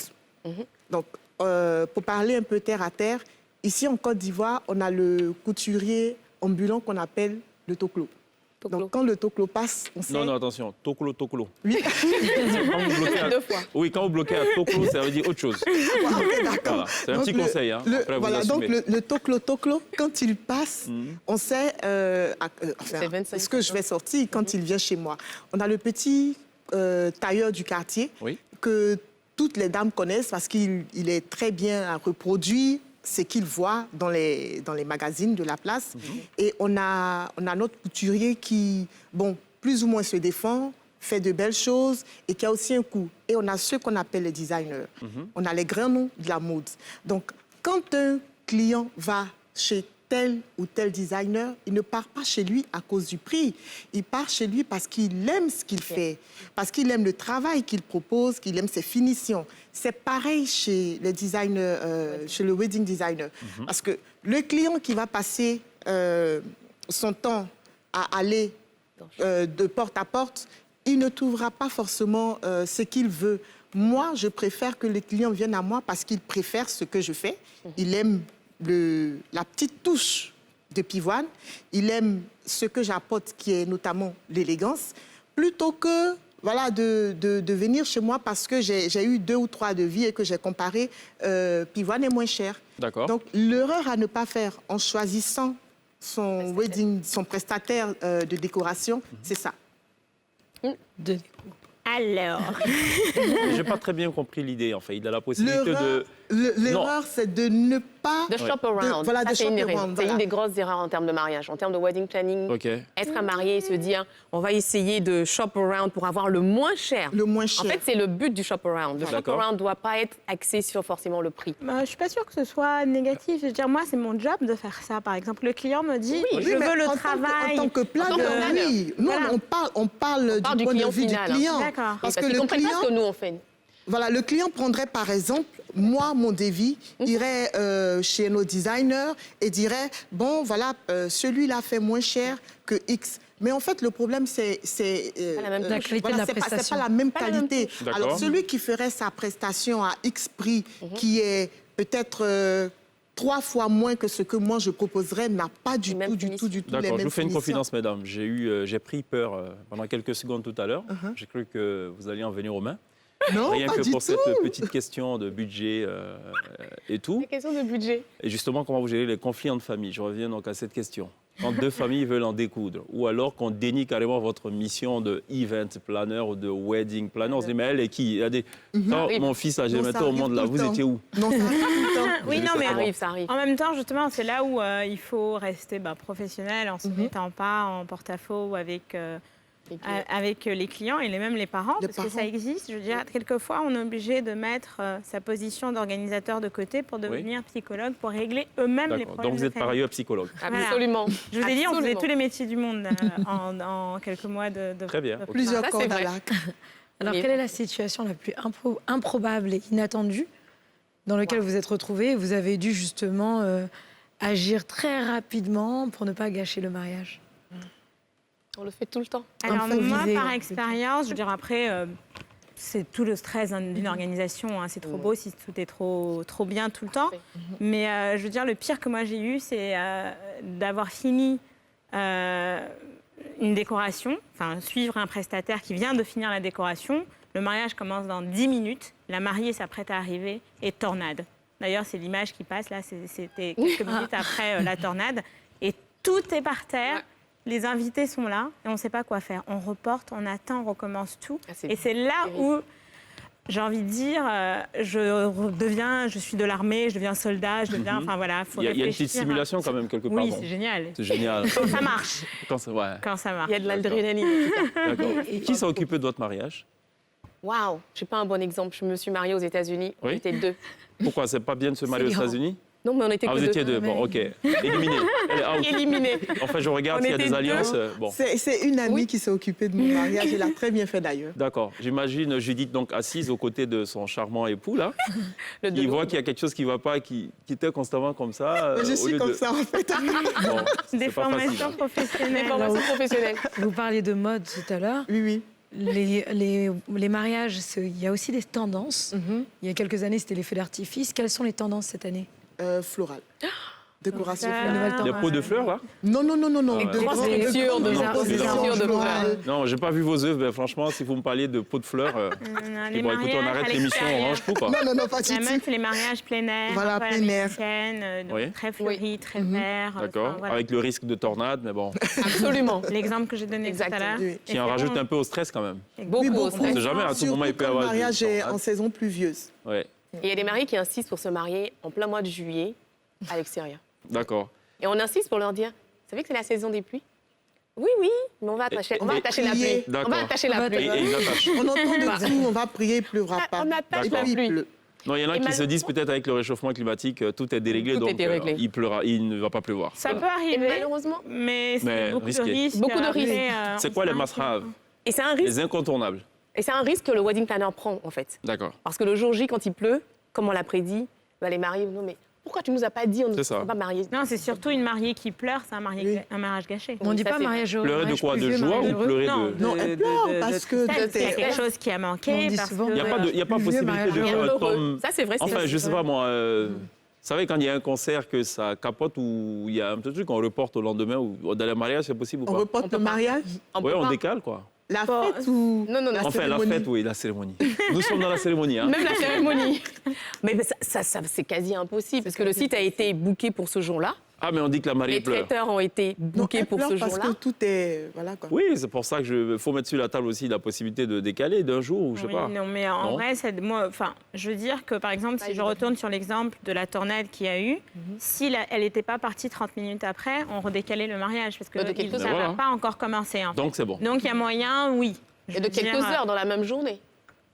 Donc, pour parler un peu terre à terre, ici en Côte d'Ivoire, on a le couturier ambulant qu'on appelle le toclo. Donc, quand le toclo passe, on sait... Non, attention, toclo. Oui. Quand vous bloquez à... Deux fois. Oui, quand vous bloquez à toclo, ça veut dire autre chose. Ok, d'accord. Voilà, c'est un Donc, petit conseil. Hein. Après, voilà, vous donc assumez. le toclo, quand il passe, on sait C'est 25. ce que je vais sortir quand il vient chez moi. On a le petit tailleur du quartier Oui. que toutes les dames connaissent parce qu'il est très bien reproduit ce qu'il voit dans les magazines de la place. Et on a notre couturier qui, bon, plus ou moins se défend, fait de belles choses et qui a aussi un coût. Et on a ceux qu'on appelle les designers. On a les grands noms de la mode. Donc, quand un client va chez tel ou tel designer, il ne part pas chez lui à cause du prix. Il part chez lui parce qu'il aime ce qu'il fait, parce qu'il aime le travail qu'il propose, qu'il aime ses finitions. C'est pareil chez les designers, chez le wedding designer. Parce que le client qui va passer son temps à aller de porte à porte, il ne trouvera pas forcément ce qu'il veut. Moi, je préfère que les clients viennent à moi parce qu'ils préfèrent ce que je fais. Il aime la petite touche de pivoine. Il aime ce que j'apporte, qui est notamment l'élégance, plutôt que de venir chez moi parce que j'ai eu 2 ou 3 devis et que j'ai comparé, pivoine est moins cher. D'accord. Donc, l'erreur à ne pas faire en choisissant son wedding, son prestataire de décoration, c'est ça. Alors, J'ai pas très bien compris l'idée, en fait. Il a la possibilité de... L'erreur, c'est de ne pas... De shop around. voilà, Ça, de c'est shop une around, C'est voilà. une des grosses erreurs en termes de mariage. En termes de wedding planning, OK. être un marié et se dire on va essayer de shop around pour avoir le moins cher. Le moins cher. En fait, c'est le but du shop around. Le shop D'accord. around ne doit pas être axé sur forcément le prix. je ne suis pas sûre que ce soit négatif. Je veux dire, moi, c'est mon job de faire ça. Par exemple, le client me dit, Oui, je mais veux le en travail. tant que planeur, planeur. oui. Nous, Voilà. on parle parle du du point de client vue final, du hein. client. D'accord. Parce que qu'ils le comprennent client... pas ce que nous, on fait. Voilà, le client prendrait par exemple, moi, mon devis, irait chez nos designers et dirait, bon, voilà, celui-là fait moins cher que X. Mais en fait, le problème, c'est Pas la même La qualité de la c'est prestation. pas la même Pas la même qualité. D'accord. Alors, celui qui ferait sa prestation à X prix, qui est peut-être 3 fois moins que ce que moi je proposerais, n'a pas du Les mêmes tout les D'accord, mêmes je vous fais une finitions. confidence, mesdames. J'ai pris peur pendant quelques secondes tout à l'heure. J'ai cru que vous alliez en venir aux mains. Non, Rien pas que du pour tout. cette petite question de budget et tout. C'est question de budget. Et justement, comment vous gérez les conflits entre familles? Je reviens donc à cette question. Quand 2 familles veulent en découdre, ou alors qu'on dénie carrément votre mission de event planner ou de wedding planner, on se dit, mais elle est qui? Quand arrive. mon fils, là, j'ai Non, mettais ça au arrive monde, là, tout le vous temps. étiez où? Non, ça arrive tout le temps. Oui, non, mais Ça arrive, ça arrive. en même temps, justement, c'est là où il faut rester professionnel en se mettant pas en porte-à-faux avec les clients et même les parents, Les parce que parents. ça existe. Je veux dire, quelquefois, on est obligé de mettre sa position d'organisateur de côté pour devenir psychologue, pour régler eux-mêmes les D'accord. problèmes. Donc vous de êtes par famille. ailleurs psychologue. Absolument. Je vous ai dit, on faisait Absolument. tous les métiers du monde en quelques mois de Très bien. de- Plusieurs Ça, c'est cordes à vrai. l'arc. Alors, Mais quelle est bon. la situation la plus improbable et inattendue dans laquelle vous êtes retrouvés et vous avez dû justement agir très rapidement pour ne pas gâcher le mariage? On le fait tout le temps. Alors moi, Improviser. par expérience, je veux dire après, c'est tout le stress d'une organisation. Hein. C'est trop beau si tout est trop bien tout le temps. Mais je veux dire, le pire que moi j'ai eu, c'est d'avoir fini une décoration, enfin suivre un prestataire qui vient de finir la décoration. Le mariage commence dans 10 minutes. La mariée s'apprête à arriver et tornade. D'ailleurs, c'est l'image qui passe là. C'était quelques minutes après la tornade. Et tout est par terre. Ouais. Les invités sont là et on ne sait pas quoi faire. On reporte, on attend, on recommence tout. Ah, c'est et c'est là terrible. où j'ai envie de dire, je suis de l'armée, je deviens soldat, je deviens, enfin voilà, faut Il y a une réfléchir. petite simulation quand même quelque part. Oui, bon. c'est génial. C'est génial. Quand ça marche, Quand ça, ouais. quand ça marche. Il y a de l'adrénaline. en tout cas. D'accord. Qui s'est occupé de votre mariage? Waouh, je suis pas un bon exemple. Je me suis mariée aux États-Unis. On Oui. était 2. Pourquoi? C'est pas bien de se marier aux grand. États-Unis? Non, mais on était Ah, que vous 2. étiez deux. Bon, ok. Éliminé. Elle est out. Éliminés. Enfin, je regarde On s'il y a était des alliances. Bon. C'est une amie qui s'est occupée de mon mariage. Elle a très bien fait d'ailleurs. D'accord. J'imagine Judith donc assise aux côtés de son charmant époux là. Le Il deux. voit qu'il y a quelque chose qui ne va pas, qui était constamment comme ça. Je au suis lieu comme de- ça en fait. Bon, c'est Des pas formations facile. Des professionnelles. formations professionnelles. Vous parliez de mode tout à l'heure. Oui, oui. Les mariages, il y a aussi des tendances. Il y a quelques années, c'était les feux d'artifice. Quelles sont les tendances cette année? Floral. Décoration Ça- florale. nouvelle Des tendance. pots de fleurs là? Non, non, non, non, non. Des De grosses grandes- lectures de grandes fleurs. compositions Lectures de florales. Non, j'ai pas vu vos œuvres, mais franchement, si vous me parliez de pots de fleurs, Les bon, écoutez, on mariages arrête à l'émission l'extérieur. Orange Pou, quoi. Non, non, non, pas La du meuf, tout. les mariages plein air, Voilà, un peu à la plein air. mexicaine, donc Oui. très fleuri, très vert. D'accord. enfin, voilà. Avec le risque de tornade, mais bon, Absolument. L'exemple que j'ai donné tout à Exactement. l'heure. Oui. qui en rajoute un peu au stress quand même. Beaucoup. Oui, au beaucoup. stress. On sait jamais, à tout moment, il peut y Surtout quand avoir le mariage des est tornades. en saison pluvieuse. Ouais, Et il y a des mariés qui insistent pour se marier en plein mois de juillet à l'extérieur. d'accord. Et on insiste pour leur dire, vous savez que c'est la saison des pluies? Oui, oui, mais on va attacher, Et- la prier. pluie. On D'accord. va attacher la pluie. Et ils attachent. On entend de tout, on va prier, il ne pleuvra pas. On attache Et la puis, il pluie. pleut. Non, il y en a Et qui se disent malheureusement- peut-être avec le réchauffement climatique, tout est déréglé, Tout est donc déréglé. il ne va pas pleuvoir. Ça peut Et arriver, malheureusement, mais Mais c'est beaucoup risqué. de risques. Beaucoup de Après, risques. C'est quoi les must-have? et c'est un risque, Les incontournables. que le wedding planner prend en fait. D'accord. Parce que le jour J, quand il pleut, comme on l'a prédit, bah, les mariés, non mais pourquoi tu nous as pas dit, on ne C'est ça. va pas marier? Non, c'est surtout une mariée qui pleure, c'est un, Oui. un mariage gâché. On ne dit ça, pas c'est mariage heureux. Pleurer de mariage quoi? De pluvieux, joie mariage ou heureux. pleurer Non, de... Non, elle pleure parce que Peut-être qu'il y a t'es- quelque chose qui a On manqué. dit parce souvent- que- Il n'y a pas, Pluvieux possibilité mariage de faire Heureux. comme... Ça, c'est vrai. Enfin, c'est je sais pas moi. Vous savez, quand il y a un concert que ça capote ou il y a un petit truc qu'on reporte au lendemain ou dans le mariage, c'est possible ou on pas? reporte peut le pas. mariage, Oui, on pas. décale quoi. la Bon, fête ou Non, non, non. la Enfin, la cérémonie. fête, oui, la cérémonie. Nous sommes dans la cérémonie. Hein. Même la cérémonie. Mais ça, c'est quasi impossible parce que le site a été booké pour ce jour-là. Ah, mais on dit que la mariée Les pleure. traiteurs ont été Non, bookés elle pour pleure ce parce jour-là. que tout est... Voilà quoi. Oui, c'est pour ça que faut mettre sur la table aussi la possibilité de décaler d'un jour ou je sais Oui, pas. non, mais en Non. vrai, moi, enfin, je veux dire que par exemple, si je évident. retourne sur l'exemple de la tornade qu'il y a eu, si elle n'était pas partie 30 minutes après, on redécalait le mariage parce que De quelques ça heures. n'a Voilà. pas encore commencé. En fait. Donc c'est bon. Donc il y a moyen, oui. Je Et de veux quelques dire, heures dans la même journée.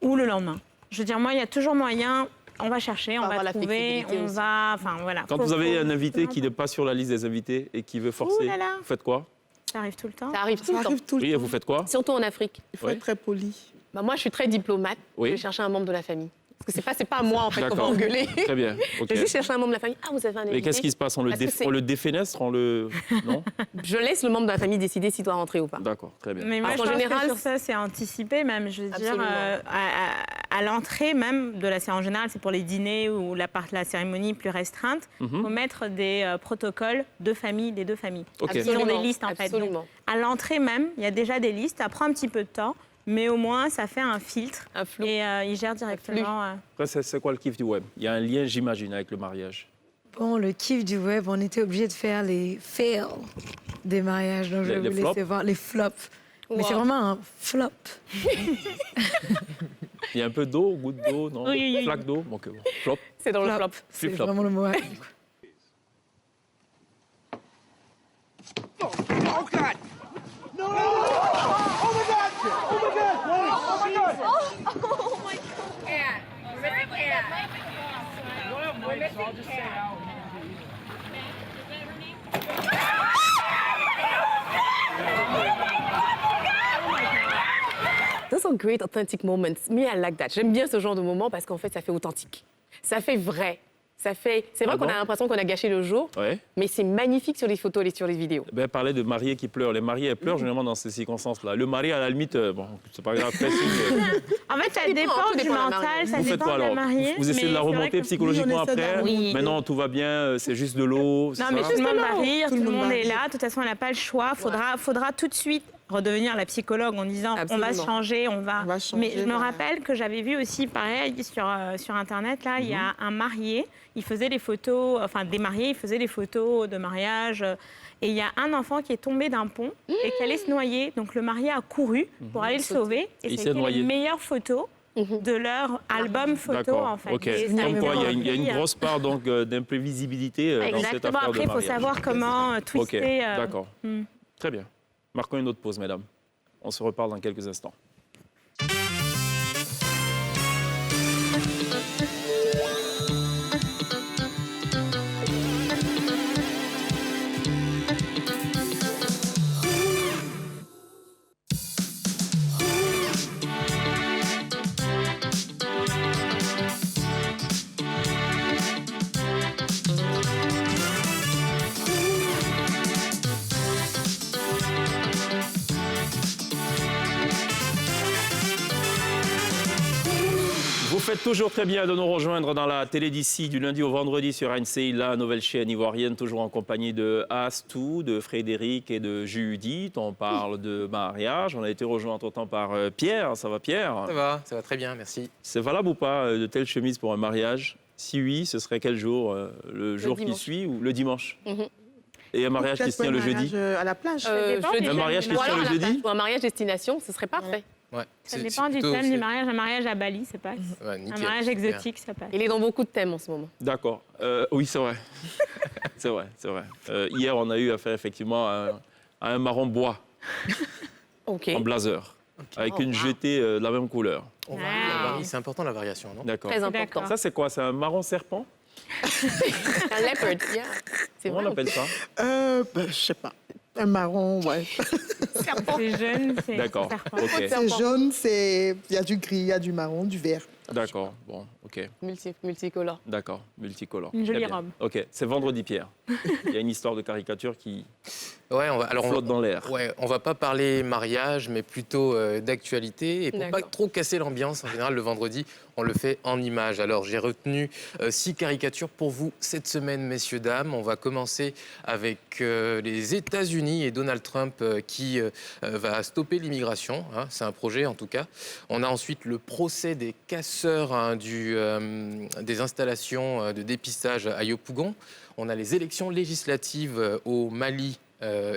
Ou le lendemain. Je veux dire, moi, il y a toujours moyen. On va chercher, on Faut va avoir la trouver, flexibilité on aussi. va, enfin voilà. Quand Faut- vous avez faut- un invité qui n'est pas sur la liste des invités et qui veut forcer, Ouh là là. vous faites quoi? Ça arrive tout le temps. Ça arrive tout Ça le temps. arrive tout le Oui, et temps. vous faites quoi? Surtout en Afrique. Il faut Oui. être très poli. Bah, moi, je suis très diplomate. Oui. Je vais chercher un membre de la famille. Parce que c'est pas à moi, en fait, qu'on va D'accord. engueuler. Très bien. Ok. Je vais juste chercher un membre de la famille. Ah, vous avez un invité. Mais qu'est-ce qui se passe? On le, Parce que c'est- on le défenestre? On le... Non? Je laisse le membre de la famille décider s'il doit rentrer ou pas. D'accord, très bien. Mais moi, Alors, je en pense général, que sur ça, c'est anticipé même. Je veux dire, Absolument. à l'entrée même de la cérémonie, en général, c'est pour les dîners ou la cérémonie plus restreinte, il faut mettre des protocoles de famille, des deux familles. Ok. Ils ont des listes, en fait. Donc, Absolument. à l'entrée même, il y a déjà des listes. Ça prend un petit peu de temps, mais au moins, ça fait un filtre. Un flou. Et ils gèrent directement. Après, c'est quoi le kiff du web? Il y a un lien, j'imagine, avec le mariage. Bon, le kiff du web, on était obligé de faire les fails des mariages. Donc, je vais Les vous flops? laisser voir les flops. Mais Wow. c'est vraiment un flop. Il y a un peu d'eau, goutte d'eau, non? Oui, oui, oui. Flaque d'eau? Ok, bon. Flop. C'est dans le flop. C'est Flip-flop. vraiment le mot. Those are great authentic moments. Me, I like that. J'aime bien ce genre de moment parce qu'en fait, ça fait authentique. Ça fait vrai. C'est vrai Ah qu'on bon a l'impression qu'on a gâché le jour, Ouais. mais c'est magnifique sur les photos et sur les vidéos. Ben, parler de mariés qui pleurent. Les mariés, elles pleurent généralement dans ces circonstances-là. Le mari, à la limite, bon, c'est pas grave, fait signe. En fait, ça Tout dépend, dépend tout du dépend de la mental, mariée. ça Vous faites dépend quoi de la alors? mariée. Vous essayez de mais la c'est vrai remonter que- psychologiquement Oui, on essaie de la après? remonter. Mais non, tout va bien, c'est juste de l'eau, c'est Non, mais ça? tout le monde va l'eau. rire, Tout tout le le monde monde va est rire. là. De toute façon, elle n'a pas le choix. Faudra tout de suite redevenir la psychologue en disant on va se Absolument. changer, on va. On va changer, Mais je me voilà. rappelle que j'avais vu aussi pareil sur Internet, là, il y a un marié, il faisait des photos, enfin des mariés, il faisait des photos de mariage. Et il y a un enfant qui est tombé d'un pont et qui allait se noyer. Donc le marié a couru pour aller le sauver. Il Et s'est c'était noyé. les meilleures photos de leur album photo, D'accord. en fait. Ok. Et ça Comme me quoi, fait il y a une envie, grosse part donc d'imprévisibilité dans cette Exactement. affaire Après, de il faut mariage. savoir comment Ok, twister. d'accord. Très bien. Marquons une autre pause, mesdames. On se reparle dans quelques instants. Vous faites toujours très bien de nous rejoindre dans la télé d'ici du lundi au vendredi sur ANCI, la nouvelle chaîne ivoirienne, toujours en compagnie de Astou, de Frédéric et de Judith. On parle de mariage. On a été rejoint entre-temps par Pierre. Ça va, Pierre? Ça va très bien, merci. C'est valable ou pas de telles chemises pour un mariage? Si oui, ce serait quel jour? Le jour qui dimanche. suit ou le dimanche? Mhm. Et un mariage qui Peut-être se tient le pour un jeudi? mariage, à la plage. dépend jeudi. des Un mariage qui se Ou tient alors le à la plage, jeudi? ou un mariage destination, ce serait parfait. Ouais, Ça c'est dépend du plutôt- thème c'est- du mariage. Un mariage à Bali, ça passe. Ouais, Un nickel, mariage super. exotique, ça passe. Il est dans beaucoup de thèmes en ce moment. D'accord. Oui, c'est vrai. C'est vrai, c'est vrai. Hier, on a eu affaire effectivement à un marron bois OK. en blazer, avec Oh, une wow. jetée de la même couleur. On varie, Ah. on varie, c'est important la variation, non? D'accord. Très important. D'accord. Ça, c'est quoi? C'est un marron serpent? Un leopard, yeah. C'est Comment on vrai. appelle ça? Je sais pas. Un marron, ouais. Serpent. C'est jeune, c'est D'accord. serpent. Ok. C'est jaune, il y a du gris, il y a du marron, du vert. D'accord. Bon, ok. Multicolore. D'accord. Multicolore. Une jolie Très bien. robe. Ok. C'est vendredi, Pierre. Il y a une histoire de caricature qui Ouais, on flotte dans l'air. Ouais, on va pas parler mariage, mais plutôt d'actualité. Et pour pas D'accord. trop casser l'ambiance, en général, le vendredi, on le fait en images. Alors, j'ai retenu 6 caricatures pour vous cette semaine, messieurs, dames. On va commencer avec les États-Unis et Donald Trump qui va stopper l'immigration. Hein, c'est un projet, en tout cas. On a ensuite le procès des casseurs des installations de dépistage à Yopougon. On a les élections législatives au Mali.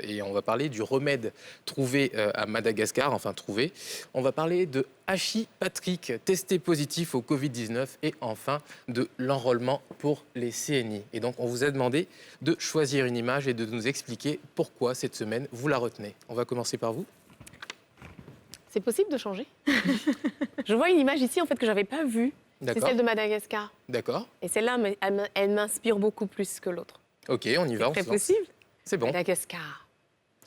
Et on va parler du remède trouvé à Madagascar, enfin trouvé. On va parler de Hachi Patrick, testé positif au Covid-19. Et enfin, de l'enrôlement pour les CNI. Et donc, on vous a demandé de choisir une image et de nous expliquer pourquoi cette semaine, vous la retenez. On va commencer par vous. C'est possible de changer? Je vois une image ici en fait que j'avais pas vue. C'est D'accord. celle de Madagascar. D'accord. Et celle-là, elle m'inspire beaucoup plus que l'autre. Ok, on y va. on C'est se lance. possible? C'est bon. Madagascar.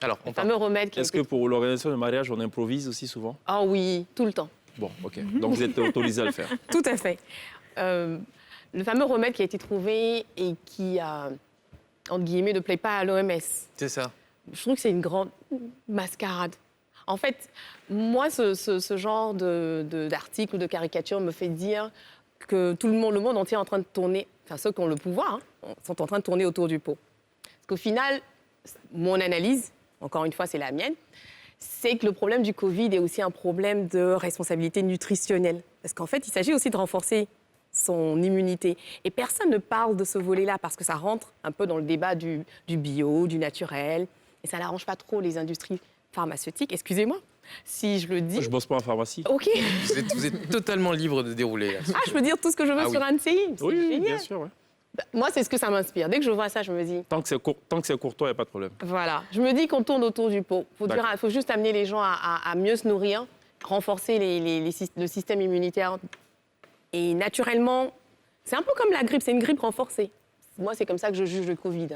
Alors, on Le part. fameux remède qui a Est-ce été... que pour l'organisation de mariage, on improvise aussi souvent? Ah oui, tout le temps. Bon, ok. Donc vous êtes autorisé à le faire. Tout à fait. Le fameux remède qui a été trouvé et qui, entre guillemets, ne plaît pas à l'OMS. C'est ça. Je trouve que c'est une grande mascarade. En fait, moi, ce genre d'article ou de caricature me fait dire que tout le monde entier est en train de tourner, enfin ceux qui ont le pouvoir, hein, sont en train de tourner autour du pot. Parce qu'au final, mon analyse, encore une fois, c'est la mienne, c'est que le problème du Covid est aussi un problème de responsabilité nutritionnelle. Parce qu'en fait, il s'agit aussi de renforcer son immunité. Et personne ne parle de ce volet-là parce que ça rentre un peu dans le débat du bio, du naturel. Et ça n'arrange pas trop les industries pharmaceutiques. Excusez-moi si je le dis. Moi, je bosse pas en pharmacie. OK. Vous êtes totalement libre de dérouler. Là. Ah, je peux dire tout ce que je veux Ah sur oui. un CI. C'est Oui, génial. bien sûr. Ouais. Moi, c'est ce que ça m'inspire. Dès que je vois ça, je me dis, Tant que c'est courtois, il n'y a pas de problème. voilà. Je me dis qu'on tourne autour du pot. Il D'accord. faut juste amener les gens à mieux se nourrir, renforcer le système immunitaire. Et naturellement, c'est un peu comme la grippe, c'est une grippe renforcée. Moi, c'est comme ça que je juge le Covid.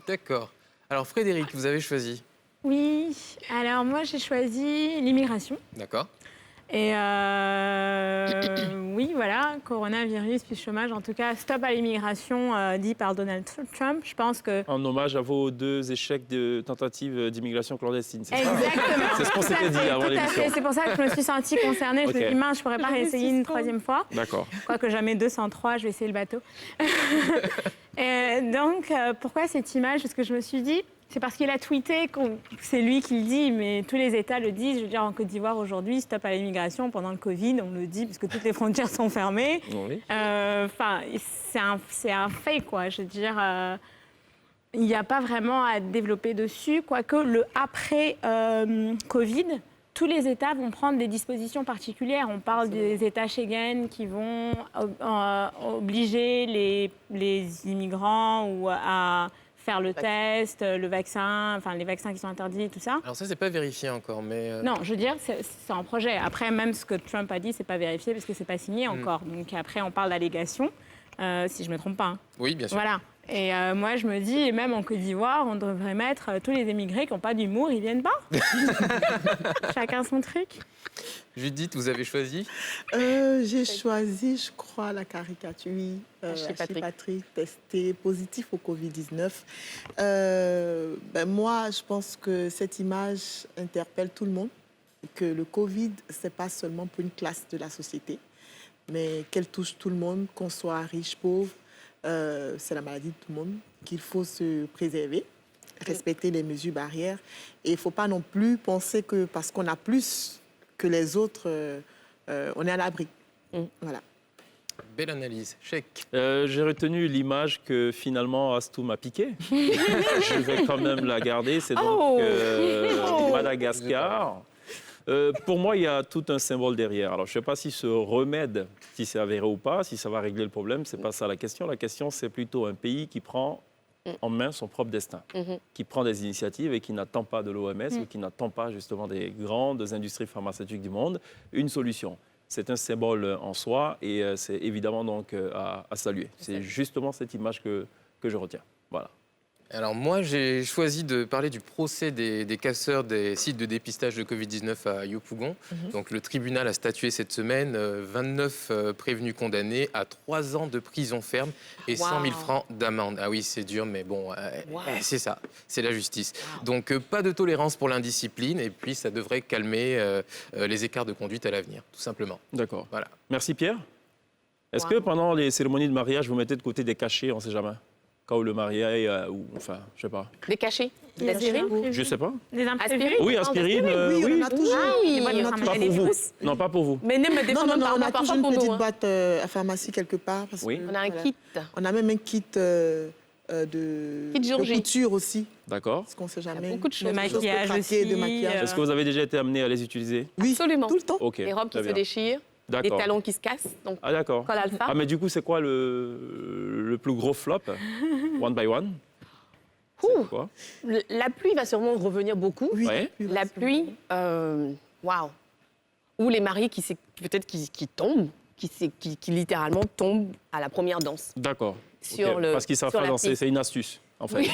D'accord. Alors, Frédéric, vous avez choisi. Oui, alors moi j'ai choisi l'immigration. D'accord. Et oui, voilà, coronavirus puis chômage, en tout cas, stop à l'immigration dit par Donald Trump. Je pense que... En hommage à vos 2 échecs de tentative d'immigration clandestine, c'est ça? Exactement. C'est ce qu'on s'était dit avant Tout à l'émission. fait, c'est pour ça que je me suis sentie concernée. Je me Ok. suis dit, mince, je ne pourrais pas réessayer une troisième fois. D'accord. Quoique jamais 203, je vais essayer le bateau. Et donc, pourquoi cette image? Parce que je me suis dit, c'est parce qu'il a tweeté, c'est lui qui le dit, mais tous les États le disent. Je veux dire, en Côte d'Ivoire aujourd'hui, stop à l'immigration pendant le Covid, on le dit, parce que toutes les frontières sont fermées. Oui. Enfin, c'est un fait, quoi. Je veux dire, il n'y a pas vraiment à développer dessus, quoique le après Covid, tous les États vont prendre des dispositions particulières. On parle des États Schengen qui vont obliger les immigrants ou à faire le test, le vaccin, enfin les vaccins qui sont interdits, tout ça. Alors ça, c'est pas vérifié encore, mais... Non, je veux dire, c'est un projet. Après, même ce que Trump a dit, c'est pas vérifié parce que c'est pas signé encore. Donc après, on parle d'allégations, si je me trompe pas. Hein. Oui, bien sûr. Voilà. Et moi, je me dis, et même en Côte d'Ivoire, on devrait mettre tous les émigrés qui n'ont pas d'humour, ils viennent pas. Chacun son truc. Judith, vous avez choisi? J'ai choisi, je crois, la caricature. Oui, Archie Patrick, testé positif au Covid-19. Moi, je pense que cette image interpelle tout le monde. Que le Covid, ce n'est pas seulement pour une classe de la société, mais qu'elle touche tout le monde, qu'on soit riche, pauvre. C'est la maladie de tout le monde, qu'il faut se préserver, respecter les mesures barrières. Et il ne faut pas non plus penser que parce qu'on a plus que les autres, on est à l'abri. Voilà. Belle analyse. Chèque. J'ai retenu l'image que finalement Astou m'a piquée. Je vais quand même la garder. C'est donc Madagascar. Pour moi, il y a tout un symbole derrière. Alors, je ne sais pas si ce remède, si c'est avéré ou pas, si ça va régler le problème, ce n'est pas ça la question. La question, c'est plutôt un pays qui prend en main son propre destin, qui prend des initiatives et qui n'attend pas de l'OMS ou qui n'attend pas justement des grandes industries pharmaceutiques du monde une solution. C'est un symbole en soi et c'est évidemment donc à saluer. C'est justement cette image que je retiens. Voilà. Alors moi, j'ai choisi de parler du procès des casseurs des sites de dépistage de Covid-19 à Yopougon. Donc le tribunal a statué cette semaine 29 prévenus condamnés à 3 ans de prison ferme et 100 000 francs d'amende. Ah oui, c'est dur, mais bon, c'est ça, c'est la justice. Donc pas de tolérance pour l'indiscipline et puis ça devrait calmer les écarts de conduite à l'avenir, tout simplement. D'accord. Voilà. Merci Pierre. Est-ce que pendant les cérémonies de mariage, vous mettez de côté des cachets, on ne sait jamais? Quand le marié, ou enfin, je sais pas. Des cachets, des aspirines. Je sais pas. Des imprévus. Oui, aspirine, Oui, on en a toujours. Oui, Pas pour vous. Non, pas pour vous. mais ne me défends Non, même on pas a parfois toujours une pour nous. petite Hein. boîte à pharmacie quelque part. Parce Oui. que, On a un voilà. kit. On a même un kit de jour J. couture aussi, D'accord. parce qu'on ne sait Il y jamais. a beaucoup de choses. De maquillage craquer, de aussi, maquillage. Est-ce que vous avez déjà été amené à les utiliser? Oui, Absolument. tout le temps. Ok. Les robes qui très se bien. déchirent, les D'accord. talons qui se cassent. Donc, Ah, d'accord. col alpha. Ah, mais du coup, c'est quoi le plus gros flop? One by one? Ouh. C'est quoi? La pluie va sûrement revenir beaucoup. Oui. Ouais. La pluie, waouh. Ou les mariés qui peut-être qui tombent, qui littéralement tombent à la première danse. D'accord. Sur Ok. le- Parce qu'ils savent sur pas la danser, piste. c'est une astuce. En fait.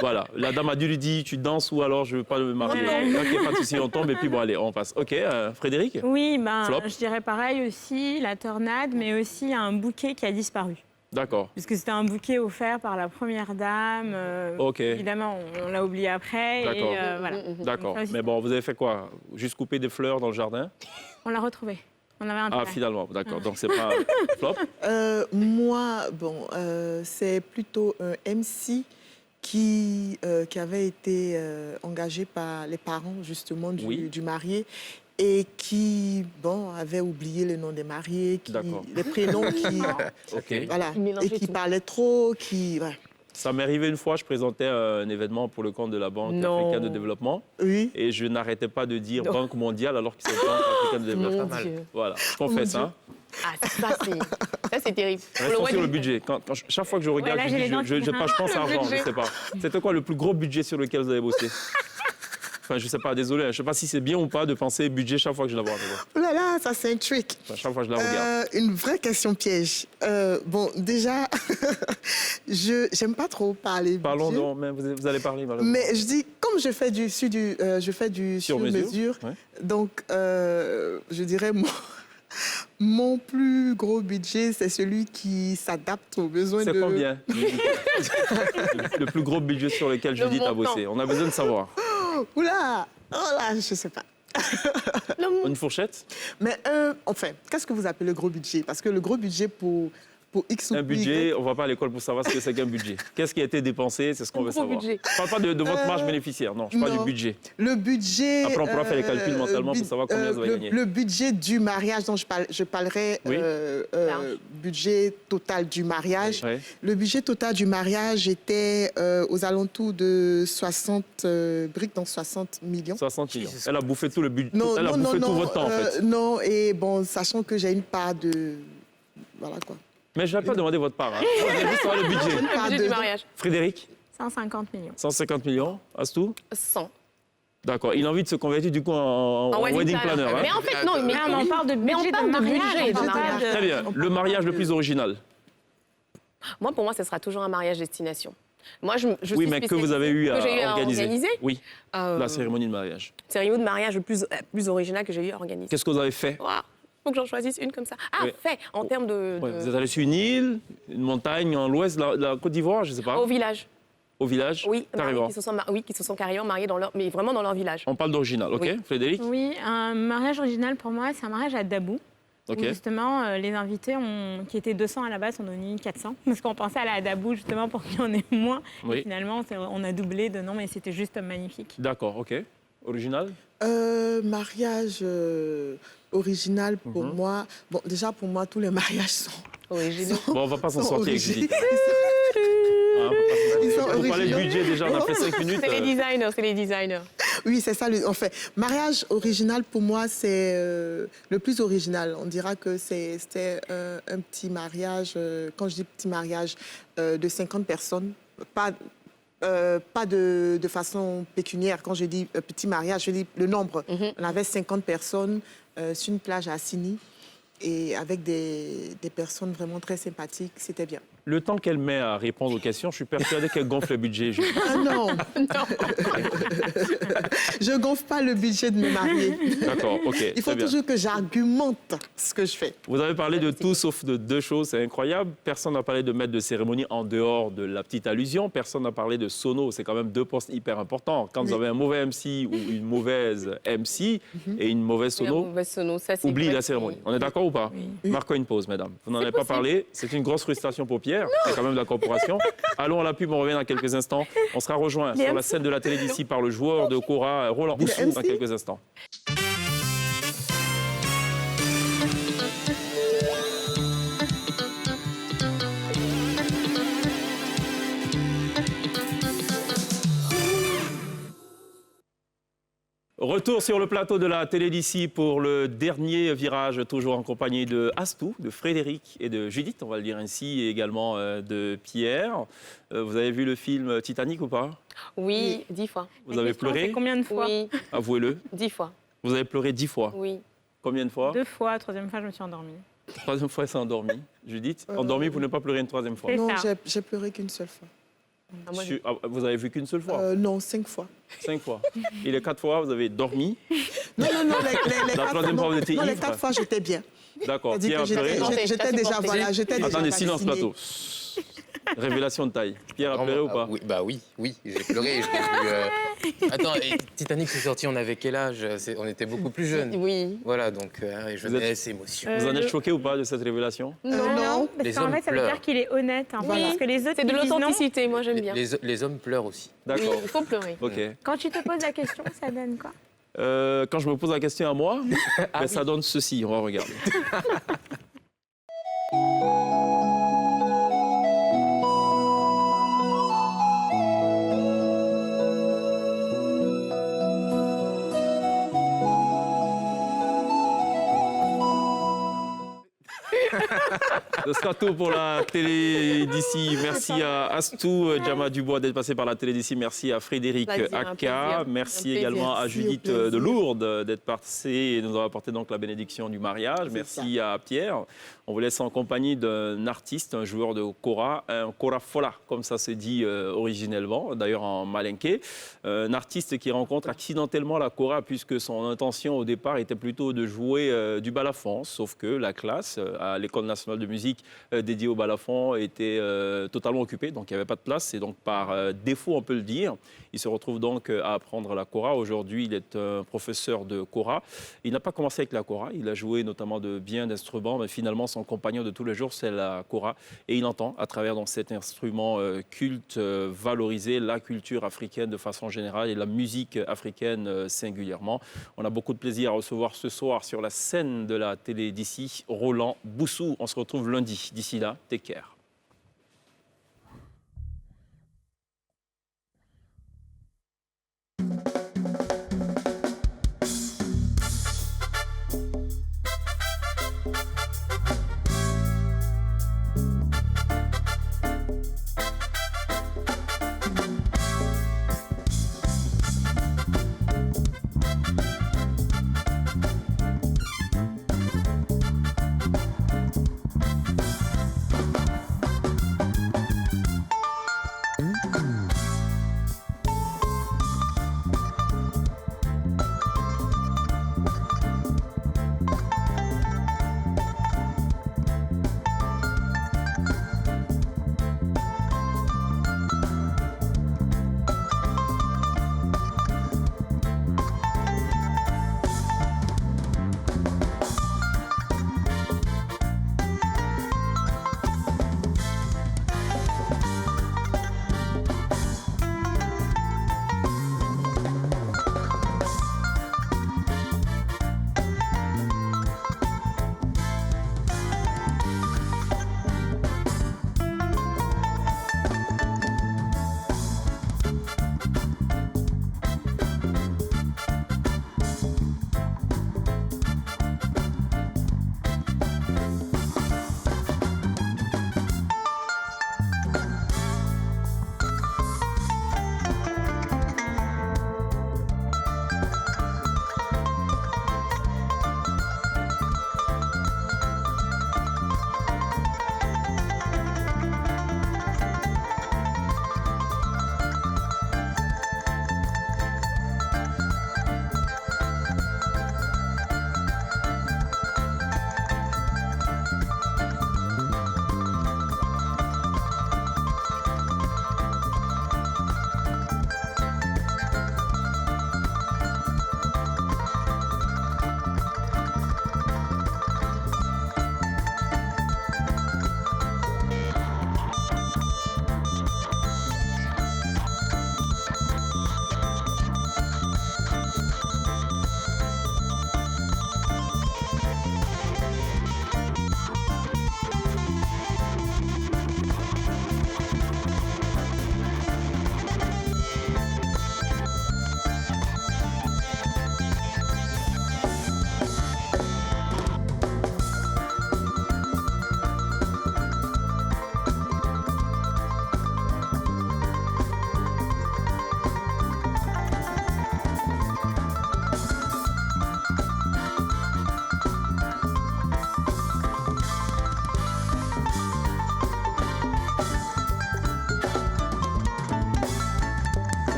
Voilà. La dame a dû lui dire, tu danses ou alors je veux pas me marier. Ok, pas de souci, on tombe et puis bon, allez, on passe. Ok, Frédéric? Oui, Flop. je dirais pareil aussi, la tornade, mais aussi un bouquet qui a disparu. D'accord. Puisque c'était un bouquet offert par la première dame. Ok. Évidemment, on l'a oublié après. D'accord. Et voilà. D'accord. Ça aussi. Mais bon, vous avez fait quoi? Juste couper des fleurs dans le jardin? On l'a retrouvé. On avait un Ah, finalement, d'accord. Donc c'est pas flop? Moi, c'est plutôt un MC qui avait été engagé par les parents, justement, Oui. du marié et qui, avait oublié le nom des mariés, D'accord. les prénoms, Ok. voilà, Il mélangeait et qui tout. parlait trop, voilà. Ça m'est arrivé une fois, je présentais un événement pour le compte de la Banque Non. africaine de développement Oui. et je n'arrêtais pas de dire Non. Banque mondiale alors que c'est Banque africaine de Mon développement. Dieu. Voilà, je confesse. Hein. Ah, ça, c'est terrible. Pour Restons sur le wedding. budget. Chaque fois que je regarde, là, je j'ai dis, les dents je qui pense Le argent, je budget. sais pas. C'était quoi le plus gros budget sur lequel vous avez bossé? Enfin, je sais pas, désolé, je sais pas si c'est bien ou pas de penser budget chaque fois que je la vois. Oh là là, ça c'est un trick. Enfin, chaque fois que je la regarde. Une vraie question piège. Déjà, j'aime pas trop parler. Parlons budget. donc, mais vous allez parler. Voilà. Mais je dis, comme je fais du sur mesure, Ouais. donc je dirais mon plus gros budget, c'est celui qui s'adapte aux besoins C'est de... combien le plus gros budget sur lequel Judith a montant. bossé? On a besoin de savoir. Oula, oh là, je sais pas. Une fourchette? Mais enfin, qu'est-ce que vous appelez le gros budget? Parce que le gros budget pour pour X ou Un pour budget, Y. on ne va pas à l'école pour savoir ce que c'est qu'un budget. Qu'est-ce qui a été dépensé, c'est ce qu'on veut Gros savoir. budget. Je ne parle pas de votre marge bénéficiaire, non, je parle Non. du budget. Le budget... Après, on pourra faire les calculs mentalement pour savoir combien ça va gagner. Le budget du mariage, dont je parlerai Oui. Large. budget total du mariage. Ouais. Le budget total du mariage était aux alentours de 60 briques, donc 60 millions. 60 millions. Jesus. Elle a bouffé tout le budget. Non, Elle a non, bouffé non, tout non, votre temps, en fait. non, et bon, sachant que j'ai une part de... Voilà quoi. Mais je n'ai pas demandé votre part. Hein. Moi, je voulais juste savoir le budget. Une Le part budget de... du mariage. Frédéric, 150 millions. 150 millions. Astou 100. D'accord. Il a envie de se convertir du coup en wedding planner. Hein. Mais en fait, non, mais, Là, on parle de mais on budget parle de de mariage, budget on de parle pas mariage. de- Très bien. Le mariage le plus original. Moi, pour moi, ce sera toujours un mariage destination. Moi, je Oui, suis mais que vous avez eu que j'ai eu à à organiser. organiser. Oui, Euh, la cérémonie de mariage. cérémonie de mariage le plus original que j'ai eu à organiser. Qu'est-ce que vous avez fait? Waouh, faut que j'en choisisse une comme ça. Ah, Oui. fait, en termes de... Ouais, vous êtes allé sur une île, une montagne en l'ouest de la Côte d'Ivoire, je ne sais pas, Au village, au village. oui, Carrément. qui se sont carrément mariés dans leur, mais vraiment dans leur village. On parle d'original, ok? Oui. Frédéric? Oui, un mariage original pour moi, c'est un mariage à Dabou. Ok. Où justement, les invités qui étaient 200 à la base sont devenus 400. Parce qu'on pensait aller à Dabou justement pour qu'il y en ait moins. Oui. Et finalement, on a doublé de nom, mais c'était juste magnifique. D'accord, ok. Original? Mariage original pour moi. Bon, déjà pour moi, tous les mariages sont... Originaux. Bon, on ne va pas s'en sont sortir avec originaux. Judith. Ah, on va pas s'en sortir. Ils sont Vous parlez de originaux. budget déjà, on a fait 5 minutes. C'est les designers, c'est les designers. Oui, c'est ça. En fait, mariage original, pour moi, c'est le plus original. On dira que c'était un petit mariage, quand je dis petit mariage, de 50 personnes. Pas de façon pécuniaire. Quand je dis petit mariage, je dis le nombre. On avait 50 personnes sur une plage à Assini et avec des personnes vraiment très sympathiques. C'était bien. Le temps qu'elle met à répondre aux questions, je suis persuadé qu'elle gonfle le budget. Judith. Ah non, je gonfle pas le budget de mes mariés. D'accord, ok. Il faut très bien. toujours que j'argumente ce que je fais. Vous avez parlé de tout sauf de 2 choses, c'est incroyable. Personne n'a parlé de maître de cérémonie en dehors de la petite allusion. Personne n'a parlé de sono, c'est quand même 2 postes hyper importants. Quand vous avez un mauvais MC ou une mauvaise MC et une mauvaise sono, Ça, c'est oublie vrai la que- cérémonie. On est d'accord ou pas? Marquons une pause, mesdames. Vous n'en avez pas parlé. C'est une grosse frustration pour Pierre. C'est quand même de la corporation. Allons à la pub, on revient dans quelques instants. On sera rejoint sur la scène de la télé d'ici par le joueur de Cora, Roland Boussou, dans quelques instants. Retour sur le plateau de la télé d'ici pour le dernier virage, toujours en compagnie de Astou, de Frédéric et de Judith, on va le dire ainsi, et également de Pierre. Vous avez vu le film Titanic ou pas? Oui, 10 fois. Vous avez pleuré? C'est combien de fois? Oui, Avouez-le. 10 fois. Vous avez pleuré 10 fois. Oui. Combien de fois? 2 fois, troisième fois, je me suis endormie. Troisième fois, elle s'est endormie. Judith, endormie pour ne pas pleurer une troisième fois. C'est Non, ça. j'ai pleuré qu'une seule fois. Ah, moi, Vous avez vu qu'une seule fois? Non, 5 fois. 5 fois. Et les 4 fois, vous avez dormi. Non, les La 4 troisième fois, vous étiez non, les ivre. 4 fois, j'étais bien. D'accord. C'est-à-dire Pierre que a pleuré. Santé, j'étais ça, c'est déjà, santé. voilà, j'étais déjà Attendez, silence vaccinée. plateau. Révélation de taille. Pierre a pleuré ou pas? Oui, bah oui, j'ai pleuré. Je l'ai vu, Attends, et Titanic c'est sorti, on avait quel âge? On était beaucoup plus jeunes. Oui. Voilà, donc jeunesse, émotion. Vous en êtes le- choqué ou pas de cette révélation? Non. Parce Les qu'en hommes fait, ça veut pleurent. dire qu'il est honnête. Hein, Oui. Parce que les autres, C'est de ils disent non. l'authenticité, moi j'aime bien. Les hommes pleurent aussi. Oui, D'accord. il faut pleurer. Ok. Quand tu te poses la question, ça donne quoi? Quand je me pose la question à moi, Ah oui. ça donne ceci. On va regarder. Ce sera tout pour la télé d'ici. Merci à Astou, Djama Dubois d'être passé par la télé d'ici. Merci à Frédéric Plaisir, un Aka. plaisir. Merci Un plaisir. également à Merci, au Judith plaisir. de Lourdes d'être passée et nous avoir apporté donc la bénédiction du mariage. Merci à Pierre. On vous laisse en compagnie d'un artiste, un joueur de kora, un kora fola, comme ça se dit originellement, d'ailleurs en malinké. Un artiste qui rencontre accidentellement la kora puisque son intention au départ était plutôt de jouer du balafon, sauf que la classe à l'École nationale de musique public dédié au balafon était totalement occupé, donc il n'y avait pas de place. Et donc par défaut, on peut le dire, il se retrouve donc à apprendre la kora. Aujourd'hui, il est un professeur de kora. Il n'a pas commencé avec la kora, il a joué notamment de bien d'instruments, mais finalement son compagnon de tous les jours, c'est la kora. Et il entend à travers donc, cet instrument culte valoriser la culture africaine de façon générale et la musique africaine singulièrement. On a beaucoup de plaisir à recevoir ce soir sur la scène de la télé d'ici, Roland Boussou. On se retrouve lundi. D'ici là, take care.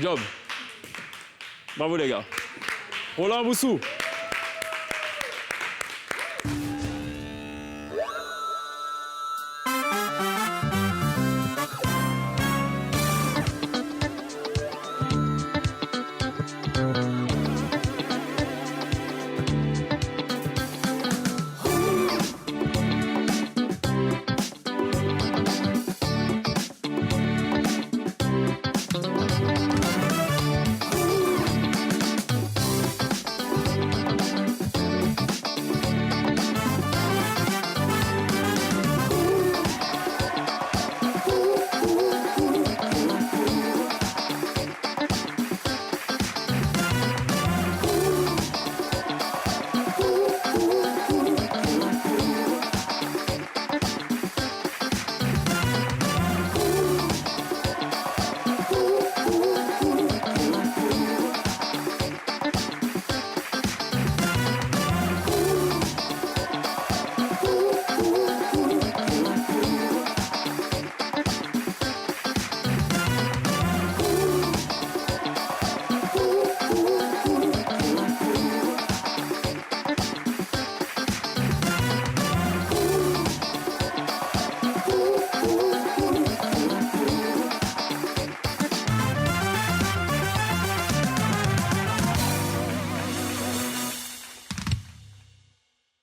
Good job. Bravo les gars. Roland Boussou.